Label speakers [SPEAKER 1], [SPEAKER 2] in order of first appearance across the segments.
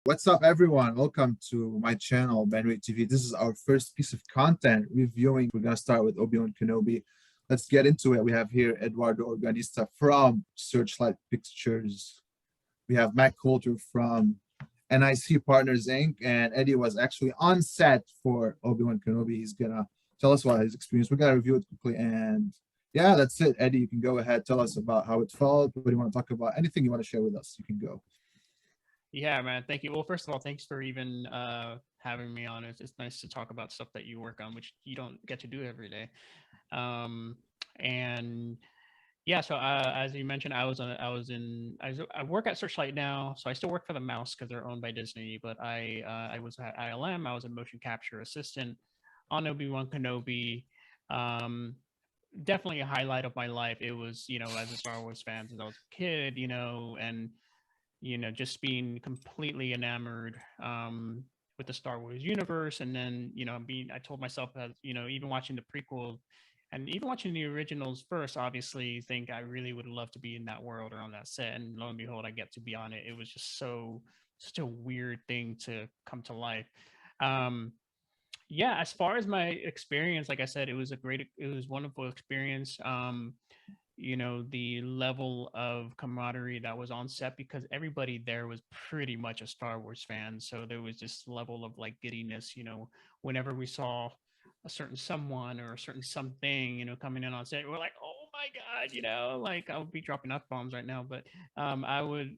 [SPEAKER 1] What's up, everyone? Welcome to my channel, Bandwidth TV. This is our first piece of content reviewing. We're going to start with Obi-Wan Kenobi. Let's get into it. We have here Eduardo Organista from Searchlight Pictures. We have Mac Coulter from NIC Partners Inc. And Eddie was actually on set for Obi-Wan Kenobi. He's going to tell us about his experience. We're going to review it quickly. And yeah, that's it. Eddie, you can go ahead. Tell us about how it felt. What do you want to talk about? Anything you want to share with us, you can go.
[SPEAKER 2] Yeah, man. Thank you. Well, first of all, thanks for even having me on. It's nice to talk about stuff that you work on, which you don't get to do every day. Um, and yeah, so as you mentioned, I work at Searchlight now, so I still work for the Mouse because they're owned by Disney. But I was at ILM. I was a motion capture assistant on Obi-Wan Kenobi. Um, Definitely a highlight of my life. It was, as a Star Wars fan since I was a kid, and just being completely enamored with the Star Wars universe. And then, I told myself that, even watching the prequel and even watching the originals first, obviously think I really would love to be in that world or on that set. And lo and behold, I get to be on it. It was just such a weird thing to come to life. Um, yeah, as far as my experience, like I said, it was wonderful experience. The level of camaraderie that was on set because everybody there was pretty much a Star Wars fan. So there was this level of like giddiness, whenever we saw a certain someone or a certain something, coming in on set, we're like, oh my God, like I would be dropping F bombs right now, but I would,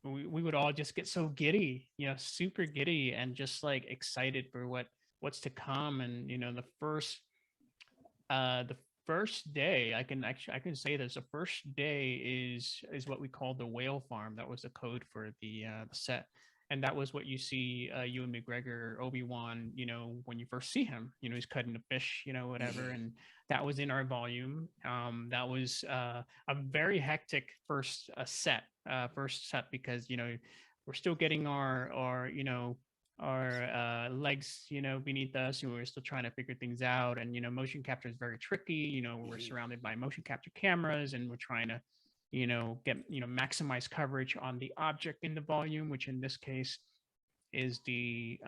[SPEAKER 2] we would all just get so giddy, super giddy and just like excited for what's to come. And, the first day I can say this, the first day is what we call the whale farm. That was the code for the set, and that was what you see Ewan McGregor, Obi-Wan, when you first see him, he's cutting the fish, whatever. And that was in our volume. That was a very hectic first set because we're still getting our legs, beneath us, and we're still trying to figure things out. And motion capture is very tricky. We're surrounded by motion capture cameras, and we're trying to, get maximize coverage on the object in the volume, which in this case is the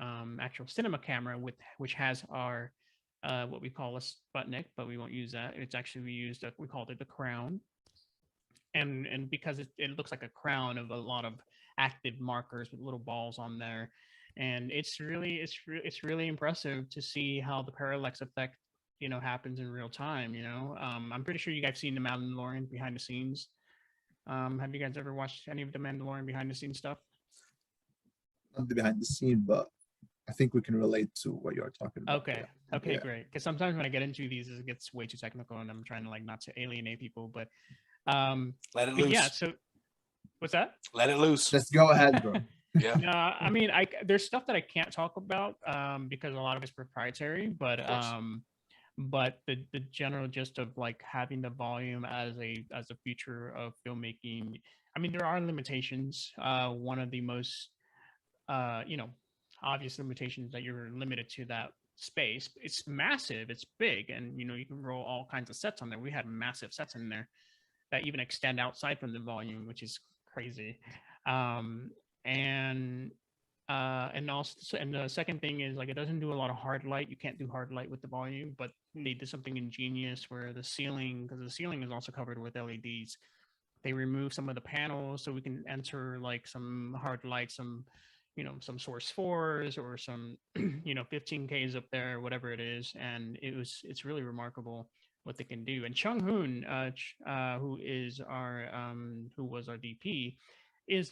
[SPEAKER 2] actual cinema camera, with which has our what we call a Sputnik, but we won't use that. It's actually we called it the crown, and because it looks like a crown of a lot of active markers with little balls on there. And it's really impressive to see how the parallax effect happens in real time. I'm pretty sure you guys seen the Mandalorian behind the scenes. Have you guys ever watched any of the Mandalorian behind the scenes stuff?
[SPEAKER 1] Not the behind the scene, but I think we can relate to what you're talking about.
[SPEAKER 2] Okay.
[SPEAKER 1] Yeah.
[SPEAKER 2] Okay,
[SPEAKER 1] Yeah.
[SPEAKER 2] great. Because sometimes when I get into these, it gets way too technical, and I'm trying to like not to alienate people.
[SPEAKER 3] Let it
[SPEAKER 2] but yeah.
[SPEAKER 3] loose.
[SPEAKER 2] So what's that?
[SPEAKER 3] Let it loose.
[SPEAKER 1] Let's go ahead, bro.
[SPEAKER 3] Yeah.
[SPEAKER 2] No, I mean, there's stuff that I can't talk about because a lot of it's proprietary, but the general gist of like having the volume as a feature of filmmaking, I mean, there are limitations. One of the most obvious limitations that you're limited to that space. It's massive, it's big, and you can roll all kinds of sets on there. We had massive sets in there that even extend outside from the volume, which is crazy. Um, and also, and the second thing is like it doesn't do a lot of hard light. You can't do hard light with the volume, but they did something ingenious where the ceiling, because the ceiling is also covered with LEDs, they remove some of the panels so we can enter like some hard light, some source fours or some 15Ks up there, whatever it is. And it's really remarkable what they can do. And Chung Hoon, who was our DP, is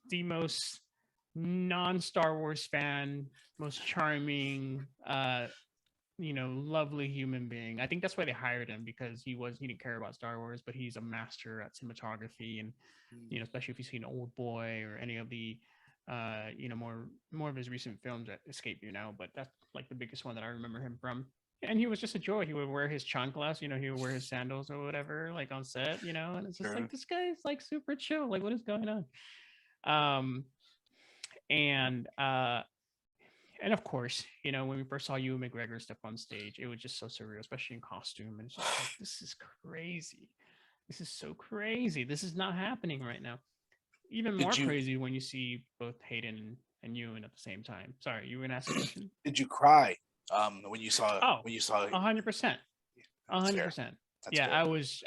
[SPEAKER 2] the most non-Star Wars fan, most charming, lovely human being. I think that's why they hired him, because he didn't care about Star Wars, but he's a master at cinematography. And especially if you've seen Old Boy or any of the more of his recent films that escape you now, but that's like the biggest one that I remember him from. And he was just a joy. He would wear his chanclas, he would wear his sandals or whatever, like on set, and it's just like, this guy is like super chill. Like, what is going on? And of course, when we first saw Ewan McGregor step on stage, it was just so surreal, especially in costume. And it's just like, this is crazy. This is so crazy. This is not happening right now. even
[SPEAKER 3] Did
[SPEAKER 2] more
[SPEAKER 3] you
[SPEAKER 2] crazy when you see both Hayden and Ewan at the same time. Sorry, you were gonna ask a question?
[SPEAKER 3] did you cry when you
[SPEAKER 2] Oh,
[SPEAKER 3] saw
[SPEAKER 2] 100%.
[SPEAKER 3] That's fair.
[SPEAKER 2] 100%.
[SPEAKER 3] That's
[SPEAKER 2] Yeah,
[SPEAKER 3] fair.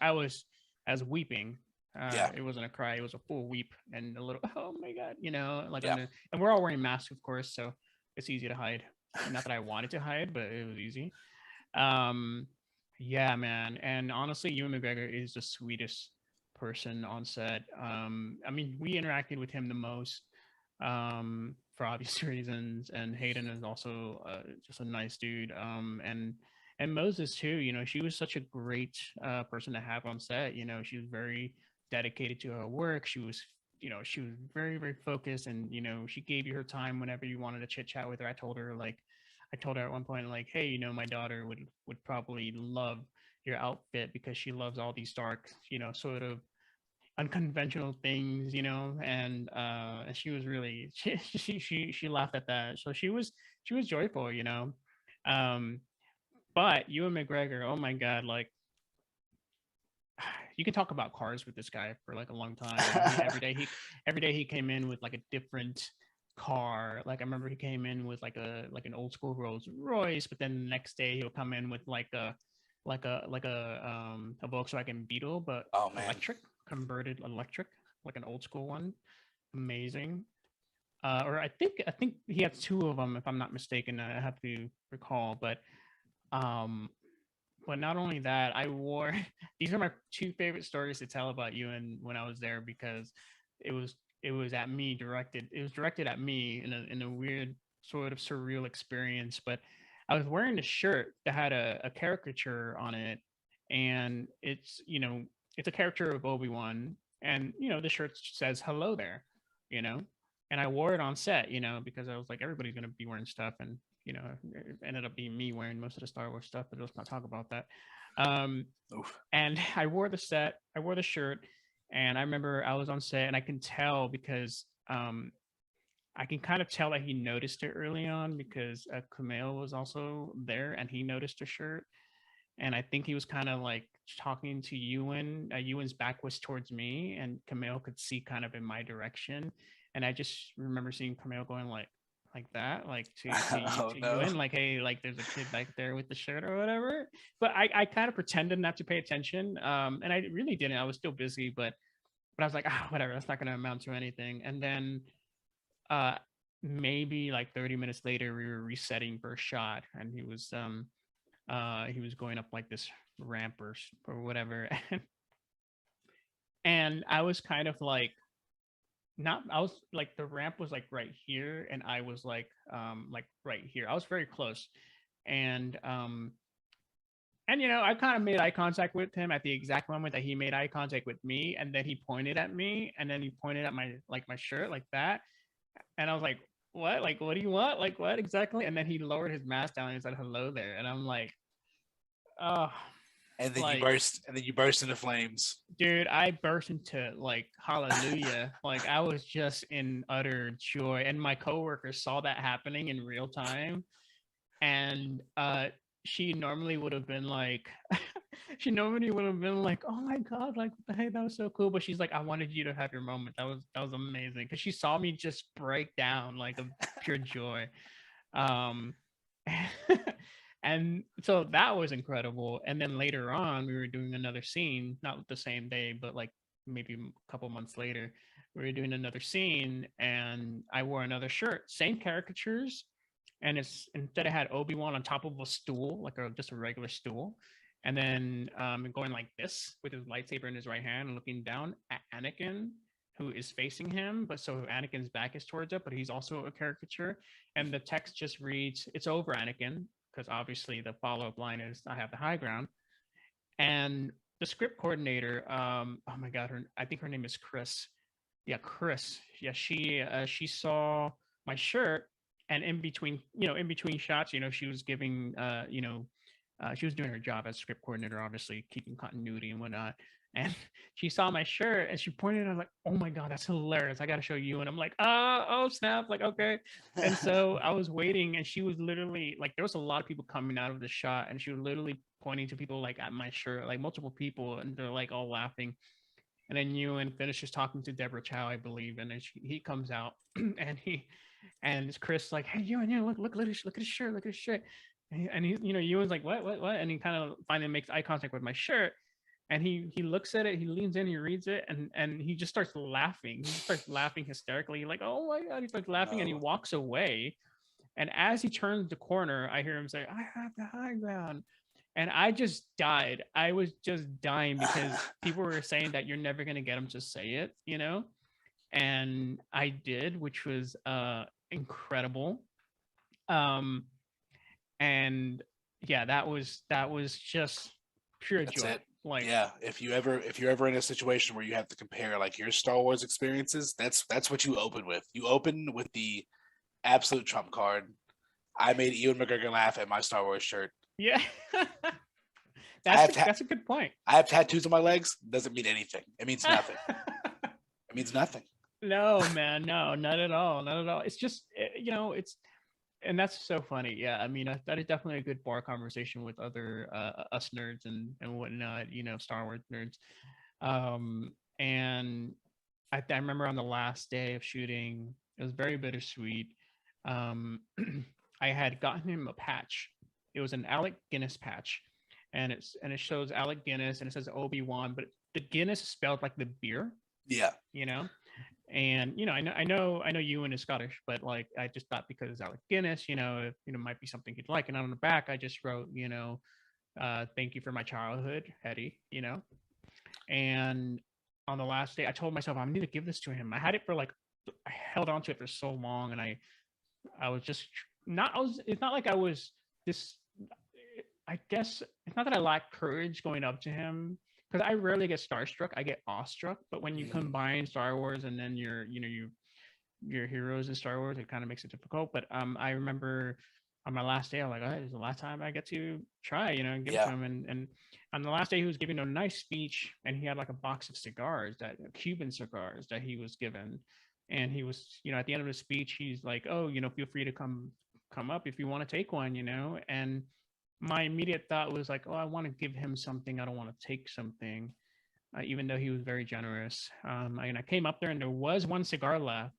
[SPEAKER 2] I was weeping.
[SPEAKER 3] Yeah.
[SPEAKER 2] It wasn't a cry, it was a full weep and a little, oh my God, you know, like
[SPEAKER 3] Yeah.
[SPEAKER 2] and we're all wearing masks, of course, so it's easy to hide. Not that I wanted to hide, but it was easy. Um, yeah, man. And honestly, Ewan McGregor is the sweetest person on set. I mean, we interacted with him the most for obvious reasons, and Hayden is also just a nice dude. And Moses too. You know, she was such a great person to have on set. You know, she was very dedicated to her work. She was, you know, she was very, very focused, and you know, she gave you her time whenever you wanted to chit chat with her. I told her at one point, like, hey, you know, my daughter would probably love your outfit because she loves all these dark, you know, sort of unconventional things, you know, and she was really she laughed at that. So she was joyful, you know. Um, but Ewan McGregor, oh my God, like you can talk about cars with this guy for like a long time. You know, every day he came in with like a different car. Like I remember he came in with like an old school Rolls Royce, but then the next day he'll come in with like a Volkswagen Beetle, but
[SPEAKER 3] Oh man.
[SPEAKER 2] electric, converted electric, like an old school one. Amazing. Or I think he had two of them, if I'm not mistaken. I have to recall, um, but not only that, I wore these are my two favorite stories to tell about you and when I was there because it was it was at me directed. It was directed at me in a weird sort of surreal experience. But I was wearing a shirt that had a caricature on it, and it's you know it's a character of Obi-Wan, and you know the shirt says "Hello there," you know, and I wore it on set, you know, because I was like everybody's gonna be wearing stuff, and you know, it ended up being me wearing most of the Star Wars stuff, but let's not talk about that. Um,
[SPEAKER 3] Oof.
[SPEAKER 2] and I wore the shirt, and I remember I was on set, and I can tell because I can kind of tell that he noticed it early on because Kumail was also there, and he noticed the shirt, and I think he was kind of like talking to Ewan. Ewan's back was towards me, and Kumail could see kind of in my direction, and I just remember seeing Kumail going like that, like
[SPEAKER 3] Oh
[SPEAKER 2] to
[SPEAKER 3] no.
[SPEAKER 2] Ewan, like hey, like there's a kid back there with the shirt or whatever. But I kind of pretended not to pay attention, and I really didn't. I was still busy, but I was like, whatever, that's not going to amount to anything. And then uh, maybe like 30 minutes later, we were resetting for a shot, and he was going up like this ramp or whatever, and I was kind of like not I was like the ramp was like right here, and I was like right here. I was very close, and and you know, I kind of made eye contact with him at the exact moment that he made eye contact with me, and then he pointed at me, and then he pointed at my shirt like that, and I was like, "What? Like, what do you want? Like, what exactly?" And then he lowered his mask down and said, "Hello there," and I'm like, "Oh,
[SPEAKER 3] And then
[SPEAKER 2] like,
[SPEAKER 3] you burst into flames.
[SPEAKER 2] dude, I burst into like hallelujah. Like, I was just in utter joy, and my coworker saw that happening in real time, and she normally would have been like she normally would have been like, oh my God, like what the heck, that was so cool. But she's like, I wanted you to have your moment. That was amazing, because she saw me just break down like a pure joy. um and so that was incredible. And then later on we were doing another scene, not the same day, but like maybe a couple months later, we were doing another scene, and I wore another shirt, same caricatures, and it's instead it had Obi-Wan on top of a stool, like just a regular stool, and then going like this with his lightsaber in his right hand and looking down at Anakin, who is facing him, but so Anakin's back is towards it, but he's also a caricature, and the text just reads, "It's over, Anakin," because obviously the follow-up line is, "I have the high ground." And the script coordinator, oh my God, I think her name is Chris. Yeah, Chris. Yeah, she saw my shirt, and in between shots, you know, she was giving, she was doing her job as script coordinator, obviously keeping continuity and whatnot. And she saw my shirt and she pointed and I was like, oh my God, that's hilarious. I got to show you. And I'm like, oh snap. Like, okay. And so I was waiting, and she was literally like, there was a lot of people coming out of the shot, and she was literally pointing to people like at my shirt, like multiple people, and they're like all laughing. And then Ewan finishes talking to Deborah Chow, I believe, and then he comes out, and it's Chris like, "Hey, Ewan, look at his shirt, look at his shirt." And he, Ewan's like, what? And he kind of finally makes eye contact with my shirt, and he looks at it, he leans in, he reads it, and he just starts laughing. He just starts laughing hysterically, like, "Oh my god!" He starts laughing, and he walks away. And as he turns the corner, I hear him say, "I have the high ground." And I just died. I was just dying because people were saying that you're never going to get him to say it, And I did, which was incredible. And yeah, that was just pure
[SPEAKER 3] That's
[SPEAKER 2] joy.
[SPEAKER 3] it.
[SPEAKER 2] Like,
[SPEAKER 3] yeah, if you're ever in a situation where you have to compare like your Star Wars experiences, that's what you open with. You open with the absolute trump card. I made Ewan McGregor laugh at my Star Wars shirt.
[SPEAKER 2] yeah. That's a good point.
[SPEAKER 3] I have tattoos on my legs. Doesn't mean anything. It means nothing. It means nothing.
[SPEAKER 2] No, man, no, not at all, not at all. It's just, it's, and that's so funny. Yeah, I mean, that is definitely a good bar conversation with other us nerds and whatnot. Star Wars nerds. And I remember on the last day of shooting, it was very bittersweet. I had gotten him a patch. It was an Alec Guinness patch, and it shows Alec Guinness and it says Obi-Wan, but the Guinness is spelled like the beer.
[SPEAKER 3] Yeah.
[SPEAKER 2] And I know Ewan is Scottish, but like I just thought because it's Alec Guinness, might be something he'd like. And on the back, I just wrote, thank you for my childhood, Eddie. And on the last day, I told myself I need to give this to him. I had it for I held on to it for so long, and I was just not. It's not like I was this. I guess it's not that I lack courage going up to him, because I rarely get starstruck. I get awestruck. But when you combine Star Wars and then your heroes in Star Wars, it kind of makes it difficult. But I remember on my last day, I'm like, this is the last time I get to try, and give it to him. And on the last day, he was giving a nice speech, and he had like a box of cigars, Cuban cigars that he was given. And he was, at the end of the speech, he's like, "Oh, feel free to come up if you want to take one, And my immediate thought was like, "Oh, I want to give him something. I don't want to take something," even though he was very generous. And I came up there, and there was one cigar left,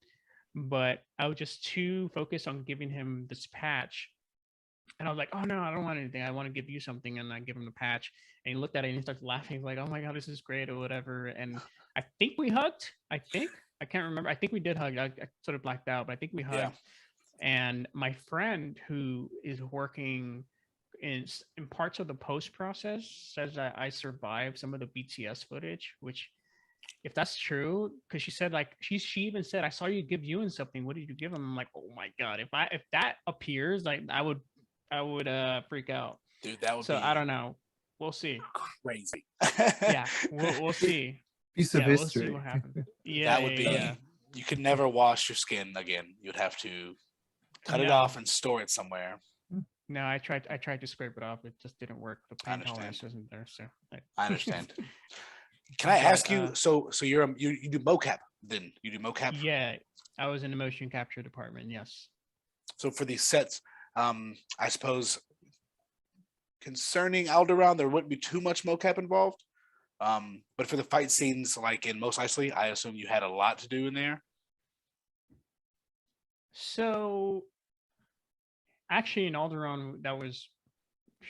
[SPEAKER 2] but I was just too focused on giving him this patch. And I was like, "Oh no, I don't want anything. I want to give you something." And I give him the patch, and he looked at it and he starts laughing. He's like, "Oh my god, this is great," or whatever. And I think we hugged. I can't remember. I think we did hug. I sort of blacked out, but I think we hugged. Yeah. And my friend who is working in parts of the post process says that I survived some of the BTS footage, which, if that's true, because she said she even said, "I saw you give Ewan something. What did you give him?" I'm like, "Oh my god, if that appears, I would freak out,
[SPEAKER 3] dude. That would
[SPEAKER 2] so be I don't know. We'll see.
[SPEAKER 3] Crazy.
[SPEAKER 2] Yeah, we'll see.
[SPEAKER 1] Piece of history.
[SPEAKER 2] We'll see what happens. Yeah,
[SPEAKER 3] that would be. Yeah. You could never wash your skin again. You'd have to cut it off and store it somewhere.
[SPEAKER 2] No, I tried to scrape it off. It just didn't work. The paint tolerance isn't there. So
[SPEAKER 3] I understand. Can I ask you? So you do mocap then? You do mocap?
[SPEAKER 2] Yeah, I was in the motion capture department. Yes.
[SPEAKER 3] So for these sets, I suppose concerning Alderaan, there wouldn't be too much mocap involved. But for the fight scenes, like in Mos Eisley, I assume you had a lot to do in there.
[SPEAKER 2] So actually, in Alderaan, that was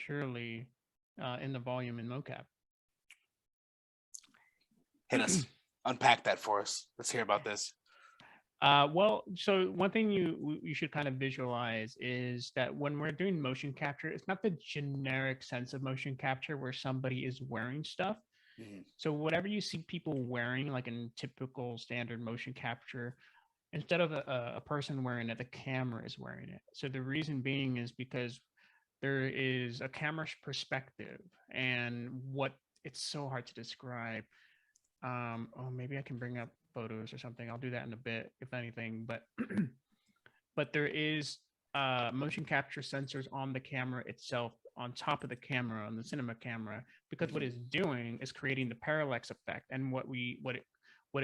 [SPEAKER 2] purely in the volume in mocap.
[SPEAKER 3] Hit us. Unpack that for us. Let's hear about this.
[SPEAKER 2] Well, so one thing you should kind of visualize is that when we're doing motion capture, it's not the generic sense of motion capture where somebody is wearing stuff. Mm-hmm. So whatever you see people wearing, like in typical standard motion capture, instead of a person wearing it, the camera is wearing it. So the reason being is because there is a camera's perspective, and what it's so hard to describe. Maybe I can bring up photos or something. I'll do that in a bit, if anything. But but there is motion capture sensors on the camera itself, on top of the camera, on the cinema camera, because what it's doing is creating the parallax effect. And what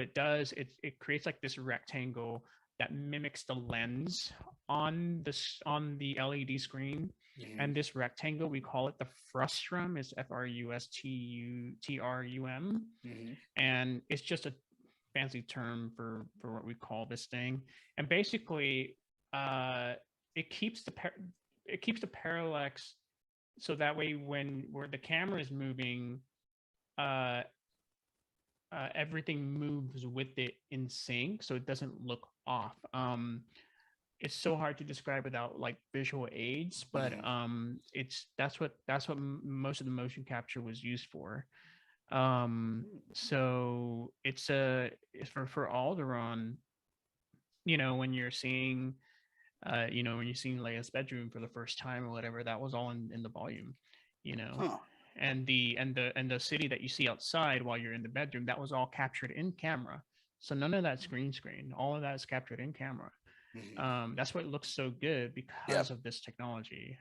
[SPEAKER 2] it does, it creates like this rectangle that mimics the lens on the LED screen. And this rectangle, we call it the frustrum. It's frustrum. And it's just a fancy term for what we call this thing. And basically, it keeps the parallax, so that way where the camera is moving, everything moves with it in sync, so it doesn't look off. It's so hard to describe without like visual aids, but that's what most of the motion capture was used for. So it's for Alderaan, when you're seeing when you're seeing Leia's bedroom for the first time or whatever, that was all in the volume, and the city that you see outside while you're in the bedroom, that was all captured in camera. So none of that's green screen. All of that is captured in camera. That's what looks so good because of this technology.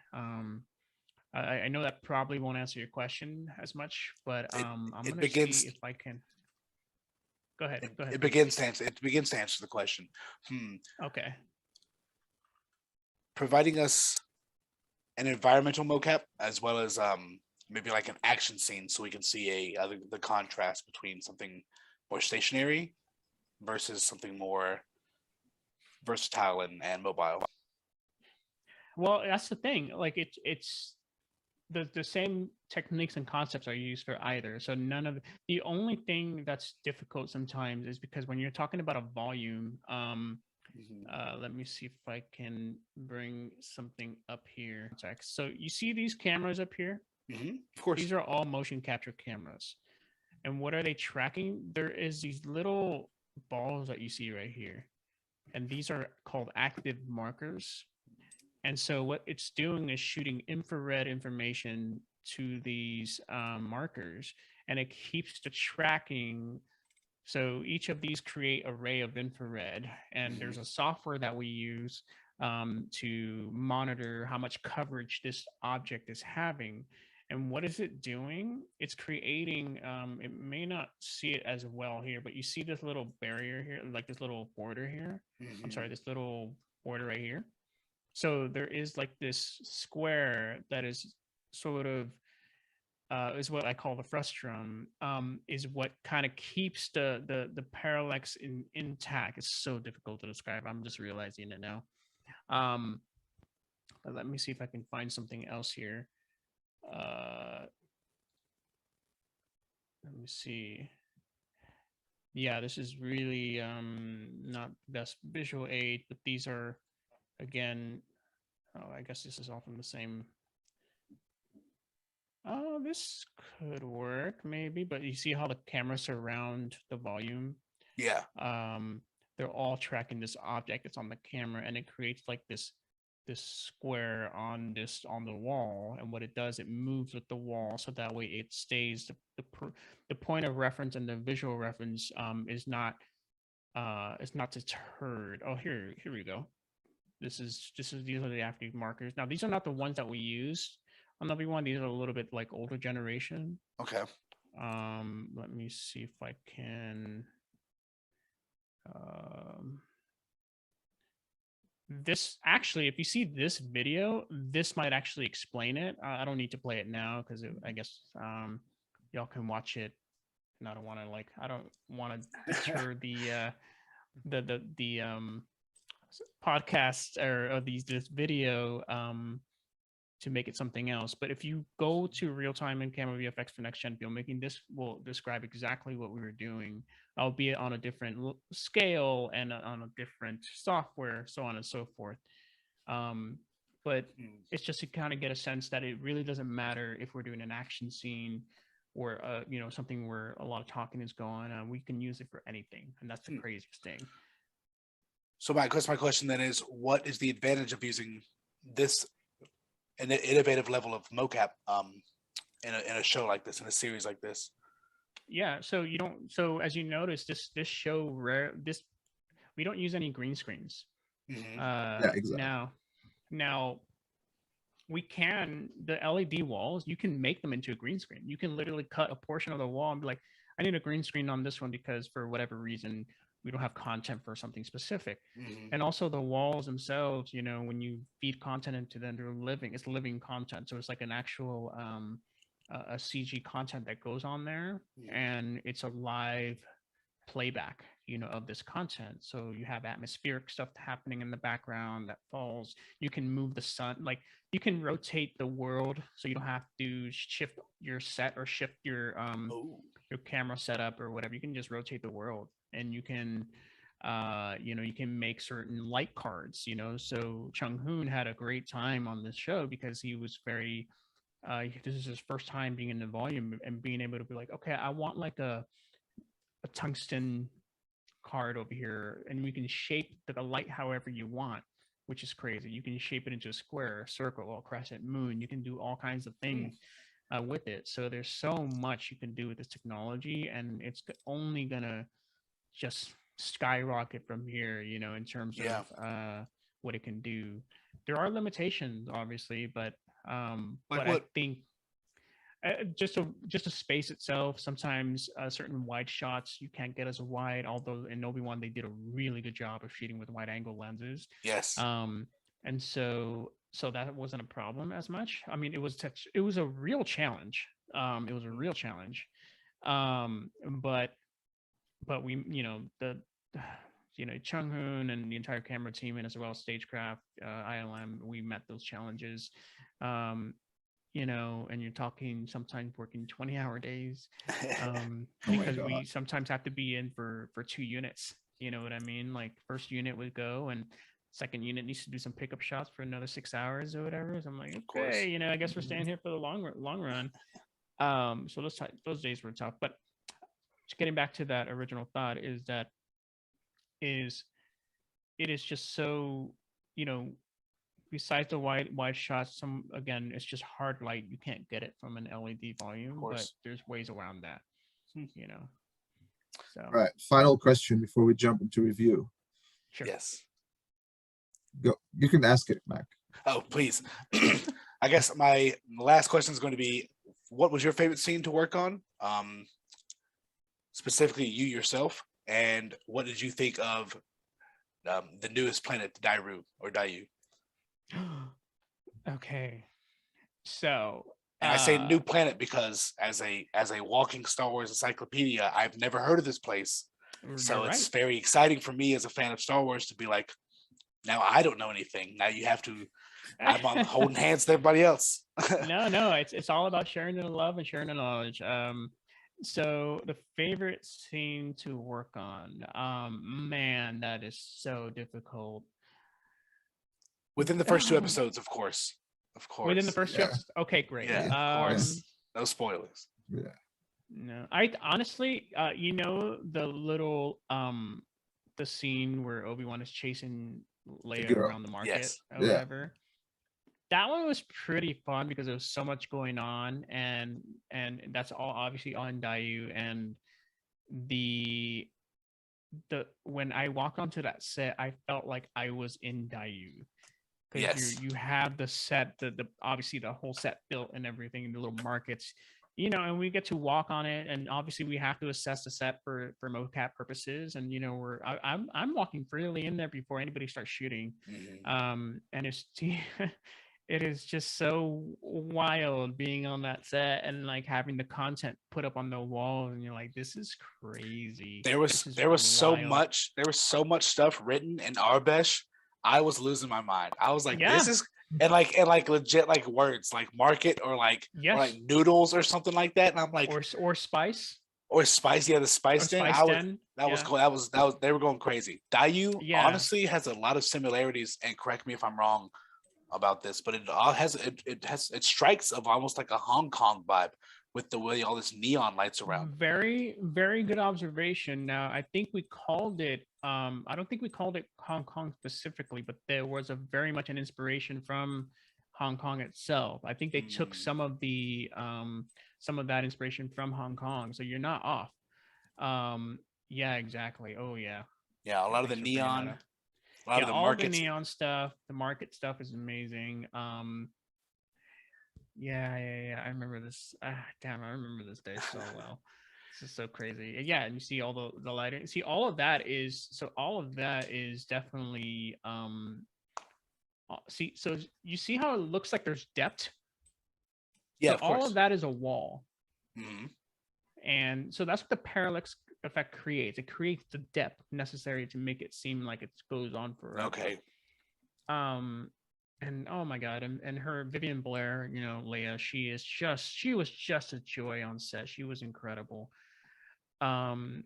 [SPEAKER 2] I know that probably won't answer your question as much, but I'm going to see if I can. Go ahead.
[SPEAKER 3] It begins to answer the question.
[SPEAKER 2] Okay.
[SPEAKER 3] Providing us an environmental mocap as well as maybe like an action scene, so we can see the contrast between something more stationary versus something more versatile and mobile.
[SPEAKER 2] Well, that's the thing. Like it's the same techniques and concepts are used for either. So the only thing that's difficult sometimes is because when you're talking about a volume, let me see if I can bring something up here. So you see these cameras up here?
[SPEAKER 3] Of course.
[SPEAKER 2] These are all motion capture cameras. And what are they tracking? There is these little balls that you see right here. And these are called active markers. And so what it's doing is shooting infrared information to these markers, and it keeps the tracking. So each of these create an array of infrared, and there's a software that we use to monitor how much coverage this object is having. And what is it doing? It's creating, it may not see it as well here, but you see this little barrier here, like this little border here. I'm sorry, this little border right here. So there is like this square that is sort of, is what I call the frustrum, is what kind of keeps the parallax intact. It's so difficult to describe. I'm just realizing it now. Let me see if I can find something else here. Let me see. Yeah, this is really not the best visual aid, but these are, again, I guess this is all from the same. Oh, this could work maybe, but you see how the cameras surround the volume?
[SPEAKER 3] Yeah.
[SPEAKER 2] They're all tracking this object that's on the camera, and it creates like this square on the wall. And what it does, it moves with the wall, so that way it stays the point of reference, and the visual reference is not deterred. Oh, here we go. These are the active markers. Now these are not the ones that we use on Obi-Wan. These are a little bit like older generation.
[SPEAKER 3] Okay.
[SPEAKER 2] Let me see if I can. This actually, if you see this video, this might actually explain it. I don't need to play it now because I guess y'all can watch it. And I don't want to deter the podcast or this video to make it something else. But if you go to real-time in camera VFX for next-gen filmmaking, this will describe exactly what we were doing, albeit on a different scale and on a different software, so on and so forth. But it's just to kind of get a sense that it really doesn't matter if we're doing an action scene or something where a lot of talking is going on. We can use it for anything, and that's the craziest thing.
[SPEAKER 3] So my question then is, what is the advantage of using this an innovative level of mocap in a show like this, in a series like this?
[SPEAKER 2] Yeah, so as you notice, this show we don't use any green screens.
[SPEAKER 1] Yeah, exactly.
[SPEAKER 2] Now we can, the LED walls, you can make them into a green screen. You can literally cut a portion of the wall and be like, I need a green screen on this one because for whatever reason we don't have content for something specific.
[SPEAKER 3] Mhm.
[SPEAKER 2] And also the walls themselves, you know, when you feed content into them, it's living content. So it's like an actual a CG content that goes on there, and it's a live playback, you know, of this content. So you have atmospheric stuff happening in the background that falls. You can move the sun, like you can rotate the world, so you don't have to shift your set or shift your camera setup or whatever. You can just rotate the world, and you can you know, you can make certain light cards, you know. So Chung Hoon had a great time on this show because he was very this is his first time being in the volume and being able to be like, okay, I want like a tungsten card over here, and we can shape the light however you want, which is crazy. You can shape it into a square, a circle, a crescent moon. You can do all kinds of things with it. So there's so much you can do with this technology, and it's only gonna just skyrocket from here, you know, in terms of what it can do. There are limitations, obviously, but
[SPEAKER 3] Like
[SPEAKER 2] I
[SPEAKER 3] what?
[SPEAKER 2] think just a space itself. Sometimes certain wide shots you can't get as wide. Although in Obi-Wan they did a really good job of shooting with wide angle lenses.
[SPEAKER 3] Yes.
[SPEAKER 2] And so that wasn't a problem as much. I mean, it was a real challenge. It was a real challenge. But we, you know, the you know, Chung Hoon and the entire camera team, and as well as Stagecraft, ILM, we met those challenges. You know, and you're talking sometimes working 20-hour days, because we sometimes have to be in for 2 units. You know what I mean? Like first unit would go, and second unit needs to do some pickup shots for another 6 hours or whatever. So I'm like, okay, you know, I guess we're staying here for the long run. So those days were tough. But just getting back to that original thought is that it is just so, you know, besides the wide shots, it's just hard light. You can't get it from an LED volume, but there's ways around that, you know. So
[SPEAKER 1] All right, final question before we jump into review.
[SPEAKER 2] sure.
[SPEAKER 3] Yes.
[SPEAKER 1] Go. You can ask it, Mac.
[SPEAKER 3] Oh, please. I guess my last question is going to be, what was your favorite scene to work on? Specifically you yourself, and what did you think of the newest planet, Dayu?
[SPEAKER 2] Okay, so
[SPEAKER 3] and I say new planet because as a walking Star Wars encyclopedia, I've never heard of this place. So it's very exciting for me as a fan of Star Wars to be like, now I don't know anything. Now you have to. I'm on holding hands with everybody else.
[SPEAKER 2] No, it's all about sharing the love and sharing the knowledge. So the favorite scene to work on, man, that is so difficult.
[SPEAKER 3] Within the first 2 episodes, of course.
[SPEAKER 2] Within the first 2 episodes. Okay, great.
[SPEAKER 3] Yeah, of course. No spoilers.
[SPEAKER 1] Yeah.
[SPEAKER 2] No, I honestly, you know, the little the scene where Obi-Wan is chasing Leia around the market or whatever. That one was pretty fun because there was so much going on, and that's all obviously on Dayu. And the when I walked onto that set, I felt like I was in Dayu. Because you have the set, the obviously the whole set built and everything, the little markets, you know, and we get to walk on it, and obviously we have to assess the set for mocap purposes, and you know I'm walking freely in there before anybody starts shooting, and it's it is just so wild being on that set and like having the content put up on the wall, and you're like, this is crazy. There was
[SPEAKER 3] so much stuff written in Arbesh. I was losing my mind. I was like, this is and like legit like words like market or like noodles or something like that. And I'm like,
[SPEAKER 2] or spice.
[SPEAKER 3] Or spice, the spice den. Was cool. That was they were going crazy. Dayu honestly has a lot of similarities, and correct me if I'm wrong about this, but it strikes of almost like a Hong Kong vibe with the way all this neon lights around.
[SPEAKER 2] Very, very good observation. Now, I think we called it, I don't think we called it Hong Kong specifically, but there was a very much an inspiration from Hong Kong itself. I think they took some of that inspiration from Hong Kong. So you're not off. Yeah, exactly. Oh yeah.
[SPEAKER 3] Yeah, a lot of the neon. A lot of the markets.
[SPEAKER 2] The neon stuff, the market stuff is amazing. Yeah. I remember this. Damn, I remember this day so well. This is so crazy. Yeah, and you see all the lighting. See, all of that is definitely see, so you see how it looks like there's depth?
[SPEAKER 3] Yeah,
[SPEAKER 2] So
[SPEAKER 3] of
[SPEAKER 2] all
[SPEAKER 3] course.
[SPEAKER 2] of that is a wall.
[SPEAKER 3] Mhm.
[SPEAKER 2] And so that's what the parallax effect creates. It creates the depth necessary to make it seem like it goes on forever.
[SPEAKER 3] Okay.
[SPEAKER 2] And oh my god, and her Vivian Blair, you know, Leia, she was just a joy on set. She was incredible. And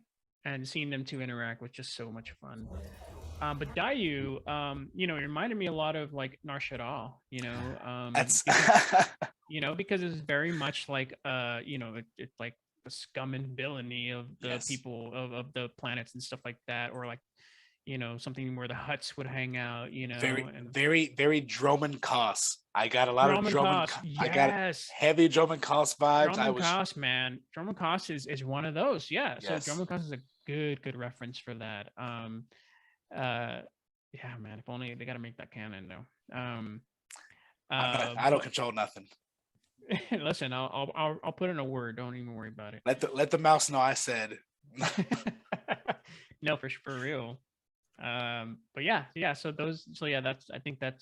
[SPEAKER 2] seeing them two interact was just so much fun. But Dayu, you know, it reminded me a lot of like Nar Shaddaa, you know,
[SPEAKER 3] That's
[SPEAKER 2] because it's very much like you know, it's like the scum and villainy of the
[SPEAKER 3] Yes.
[SPEAKER 2] people of the planets and stuff like that, or like, you know, something where the huts would hang out, you know, and
[SPEAKER 3] very Droman Koss. I got a lot of
[SPEAKER 2] Drummond
[SPEAKER 3] Droman.
[SPEAKER 2] Koss,
[SPEAKER 3] I got
[SPEAKER 2] yes.
[SPEAKER 3] heavy Droman Koss vibes.
[SPEAKER 2] Drummond Koss, man. Drummond Koss is one of those. Yeah. So
[SPEAKER 3] Yes.
[SPEAKER 2] Drummond Koss is a good reference for that. Yeah, man. If only they got to make that canon though.
[SPEAKER 3] I don't control nothing.
[SPEAKER 2] Listen, I'll put in a word. Don't even worry about it.
[SPEAKER 3] Let the mouse know I said.
[SPEAKER 2] No, for real. But yeah. So I think that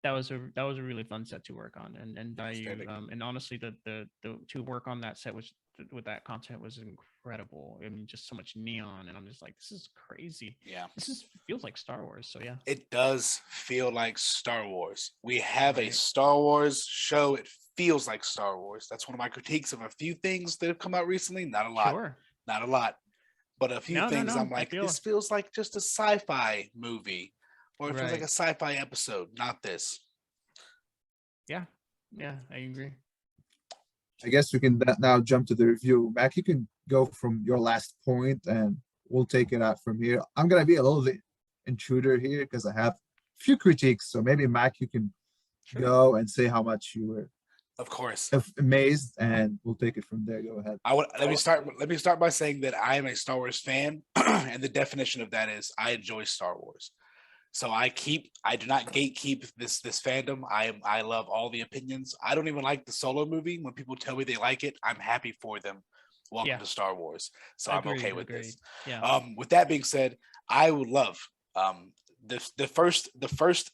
[SPEAKER 2] was a really fun set to work on, and and honestly, the to work on that set with that content was incredible. I mean, just so much neon, and I'm just like, this is crazy.
[SPEAKER 3] Yeah,
[SPEAKER 2] feels like Star Wars. So yeah,
[SPEAKER 3] it does feel like Star Wars. We have a Star Wars show. It feels like Star Wars. That's one of my critiques of a few things that have come out recently. Not a lot.
[SPEAKER 2] Sure.
[SPEAKER 3] Not a lot, but a few things.
[SPEAKER 2] No,
[SPEAKER 3] I'm like, this feels like just a sci-fi movie, or it feels like a sci-fi episode. Not this.
[SPEAKER 2] Yeah, I agree.
[SPEAKER 1] I guess we can now jump to the review. Mac, you can go from your last point and we'll take it out from here. I'm going to be a little bit intruder here because I have a few critiques. So maybe Mac, you can go and say how much you were,
[SPEAKER 3] of course,
[SPEAKER 1] amazed, and we'll take it from there. Go ahead.
[SPEAKER 3] Let me start by saying that I am a Star Wars fan, and the definition of that is I enjoy Star Wars. So I do not gatekeep this fandom. I love all the opinions. I don't even like the Solo movie. When people tell me they like it, I'm happy for them. Welcome to Star Wars. So I'm okay with this.
[SPEAKER 2] Yeah.
[SPEAKER 3] With that being said, I would love the first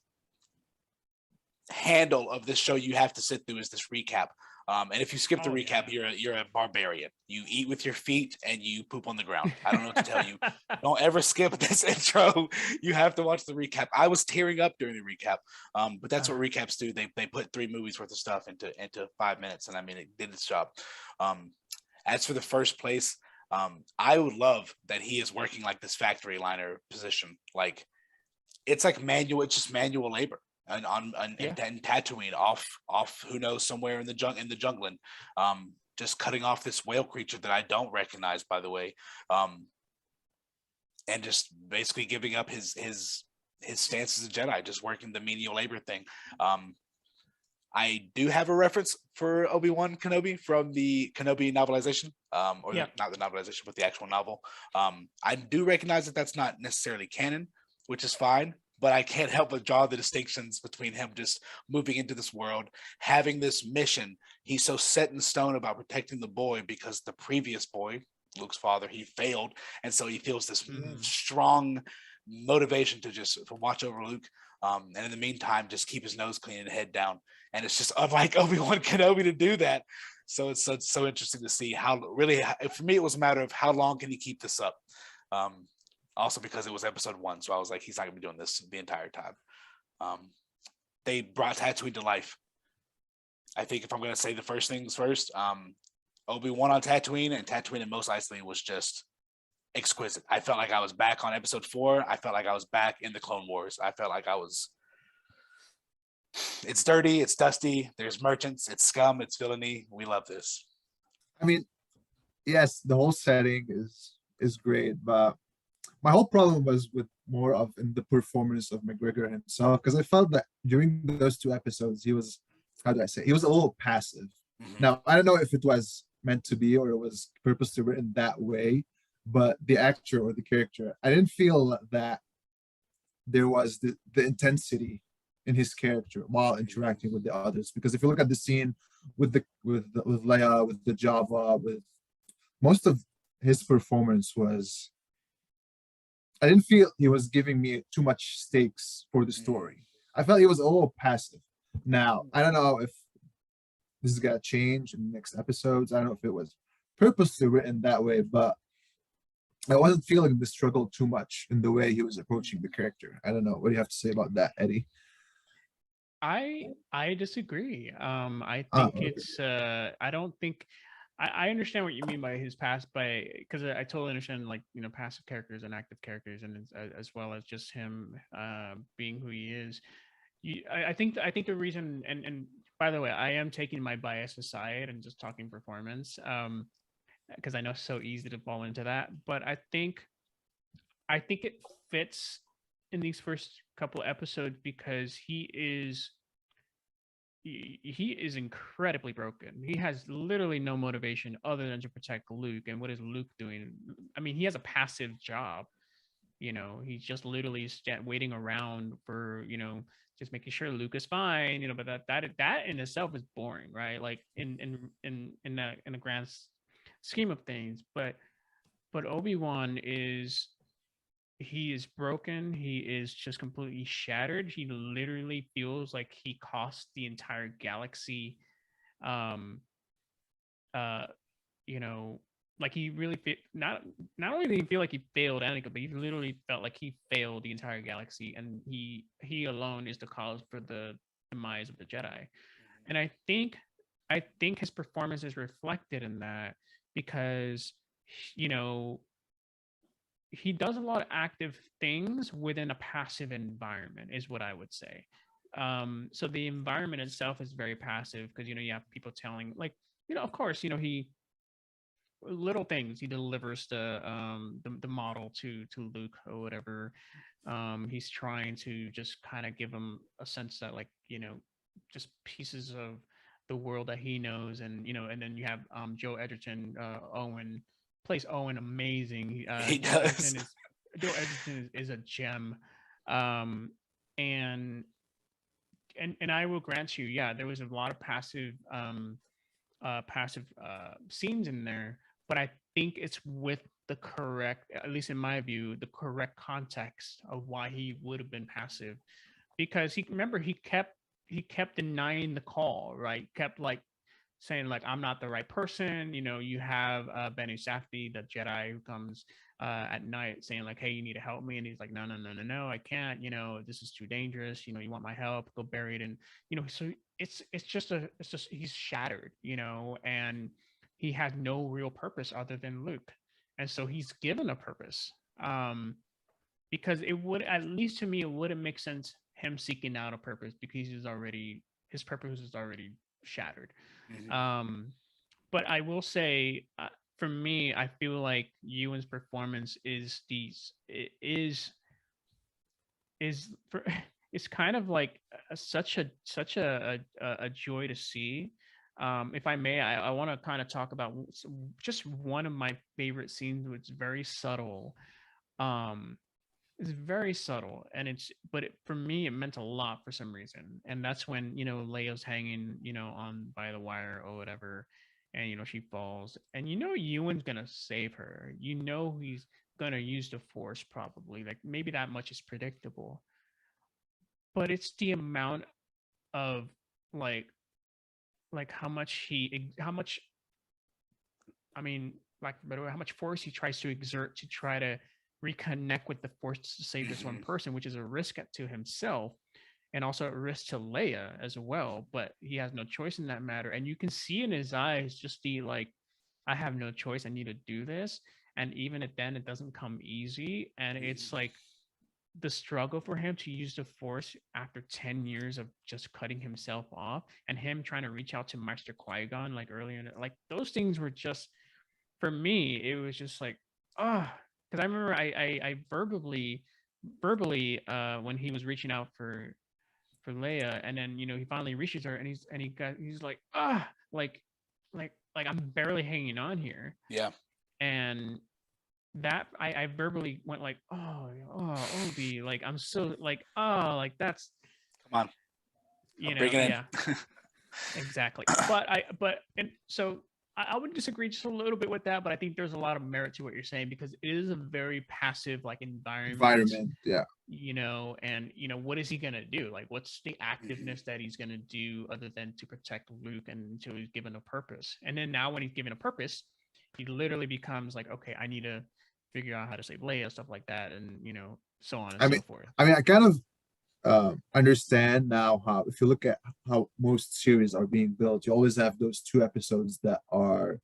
[SPEAKER 3] handle of this show you have to sit through is this recap. And if you skip the recap, you're a barbarian. You eat with your feet and you poop on the ground. I don't know what to tell you. Don't ever skip this intro. You have to watch the recap. I was tearing up during the recap, but that's what recaps do. They put 3 movies worth of stuff into 5 minutes, and I mean, it did its job. As for the first place, I would love that he is working like this factory liner position. Like it's like manual. It's just manual labor. And and Tatooine off who knows somewhere in the jungle, just cutting off this whale creature that I don't recognize, by the way, and just basically giving up his stance as a Jedi, just working the menial labor thing. I do have a reference for Obi-Wan Kenobi from the Kenobi novelization, not the novelization, but the actual novel. I do recognize that that's not necessarily canon, which is fine. But I can't help but draw the distinctions between him just moving into this world, having this mission. He's so set in stone about protecting the boy because the previous boy, Luke's father, he failed. And so he feels this strong motivation to watch over Luke. And in the meantime, just keep his nose clean and head down. And it's just unlike Obi-Wan Kenobi to do that. So it's so interesting to see for me, it was a matter of how long can he keep this up? Also because it was episode 1. So I was like, he's not gonna be doing this the entire time. They brought Tatooine to life. I think if I'm gonna say the first things first, Obi-Wan on Tatooine and Mos Eisley was just exquisite. I felt like I was back on episode 4. I felt like I was back in the Clone Wars. I felt like it's dirty, it's dusty, there's merchants, it's scum, it's villainy. We love this.
[SPEAKER 1] I mean, yes, the whole setting is great, but my whole problem was with more of in the performance of McGregor himself, because I felt that during those 2 episodes, he was, how do I say, he was a little passive. Now, I don't know if it was meant to be or it was purposely written that way, but the actor or the character, I didn't feel that there was the intensity in his character while interacting with the others. Because if you look at the scene with Leia, with the Java, with most of his performance was, I didn't feel he was giving me too much stakes for the story. I felt he was a little passive. Now, I don't know if this is gonna change in the next episodes. I don't know if it was purposely written that way, but I wasn't feeling the struggle too much in the way he was approaching the character. I don't know. What do you have to say about that, Eddie?
[SPEAKER 2] I disagree. I
[SPEAKER 1] Ah,
[SPEAKER 2] think
[SPEAKER 1] okay.
[SPEAKER 2] it's I don't think I understand what you mean by his past, by because I totally understand, like, you know, passive characters and active characters, and as well as just him being who he is. I think the reason, and by the way, I am taking my bias aside and just talking performance, because I know it's so easy to fall into that. But I think it fits in these first couple episodes because he is incredibly broken. He has literally no motivation other than to protect Luke. And what is Luke doing? I mean, he has a passive job. You know, he's just literally waiting around for, you know, just making sure Luke is fine. You know, but that in itself is boring, right? Like in the grand scheme of things. But Obi-Wan is, he is broken. He is just completely shattered. He literally feels like he cost the entire galaxy. Um, uh, you know, like he really not only did he feel like he failed Anakin, but he literally felt like he failed the entire galaxy, and he alone is the cause for the demise of the Jedi. And I think his performance is reflected in that because, you know, he does a lot of active things within a passive environment, is what I would say. So the environment itself is very passive because, you know, you have people telling, like, you know, of course, you know, he little things, he delivers the model to Luke or whatever. He's trying to just kind of give him a sense that, like, you know, just pieces of the world that he knows. And, you know, and then you have Joe Edgerton, Owen plays Owen amazing.
[SPEAKER 3] He
[SPEAKER 2] Joe
[SPEAKER 3] does.
[SPEAKER 2] Edgerton is a gem. um and and I will grant you, yeah, there was a lot of passive scenes in there, but I think it's with the correct, at least in my view, the correct context of why he would have been passive, because he, remember, he kept denying the call, right? Kept like saying, like, I'm not the right person. You know, you have Benny Safdie, the Jedi, who comes at night saying, like, hey, you need to help me. And he's like, no, no, no, no, no, I can't. You know, this is too dangerous. You know, you want my help, go bury it. And, you know, so it's just he's shattered, you know, and he has no real purpose other than Luke. And so he's given a purpose. Because it would, at least to me, it wouldn't make sense him seeking out a purpose because his purpose is already shattered.
[SPEAKER 3] Mhm.
[SPEAKER 2] um, but I will say, for me, I feel like Ewan's performance is for it's kind of like such a joy to see. If I may, I want to kind of talk about just one of my favorite scenes, which is very subtle. Um, it's very subtle, and for me, it meant a lot for some reason. And that's when, you know, Leia's hanging, you know, on by the wire or whatever, and, you know, she falls, and, you know, Ewan's gonna save her. You know, he's gonna use the Force probably. Like, maybe that much is predictable, but it's the amount of, like how much, I mean, like, by the way, how much force he tries to exert to try to reconnect with the Force to save this one
[SPEAKER 3] Mhm.
[SPEAKER 2] person, which is a risk to himself and also a risk to Leia as well. But he has no choice in that matter. And you can see in his eyes just the, like, I have no choice. I need to do this. And even at then, it doesn't come easy. And it's
[SPEAKER 3] Mhm.
[SPEAKER 2] like the struggle for him to use the Force after 10 years of just cutting himself off, and him trying to reach out to Master Qui-Gon, like, earlier, like, those things were just, for me, it was just like, ah, because I remember I verbally, when he was reaching out for Leia, and then, you know, he finally reaches her, and he's like, like I'm barely hanging on here.
[SPEAKER 3] Yeah.
[SPEAKER 2] And that I verbally went like, oh, Obi, like, I'm so, like, oh, like, that's,
[SPEAKER 3] Come on.
[SPEAKER 2] you know,
[SPEAKER 3] Bring it
[SPEAKER 2] yeah, exactly. And so I would disagree just a little bit with that, but I think there's a lot of merit to what you're saying because it is a very passive like environment,
[SPEAKER 1] Yeah.
[SPEAKER 2] you know, and you know, what is he gonna do? Like, what's the activeness that he's gonna do other than to protect Luke and until he's given a purpose? And then now when he's given a purpose, he literally becomes like, okay, I need to figure out how to save Leia, stuff like that, and you know, so on and so forth.
[SPEAKER 1] I mean, I kind of understand now how, if you look at how most series are being built, you always have those 2 episodes that are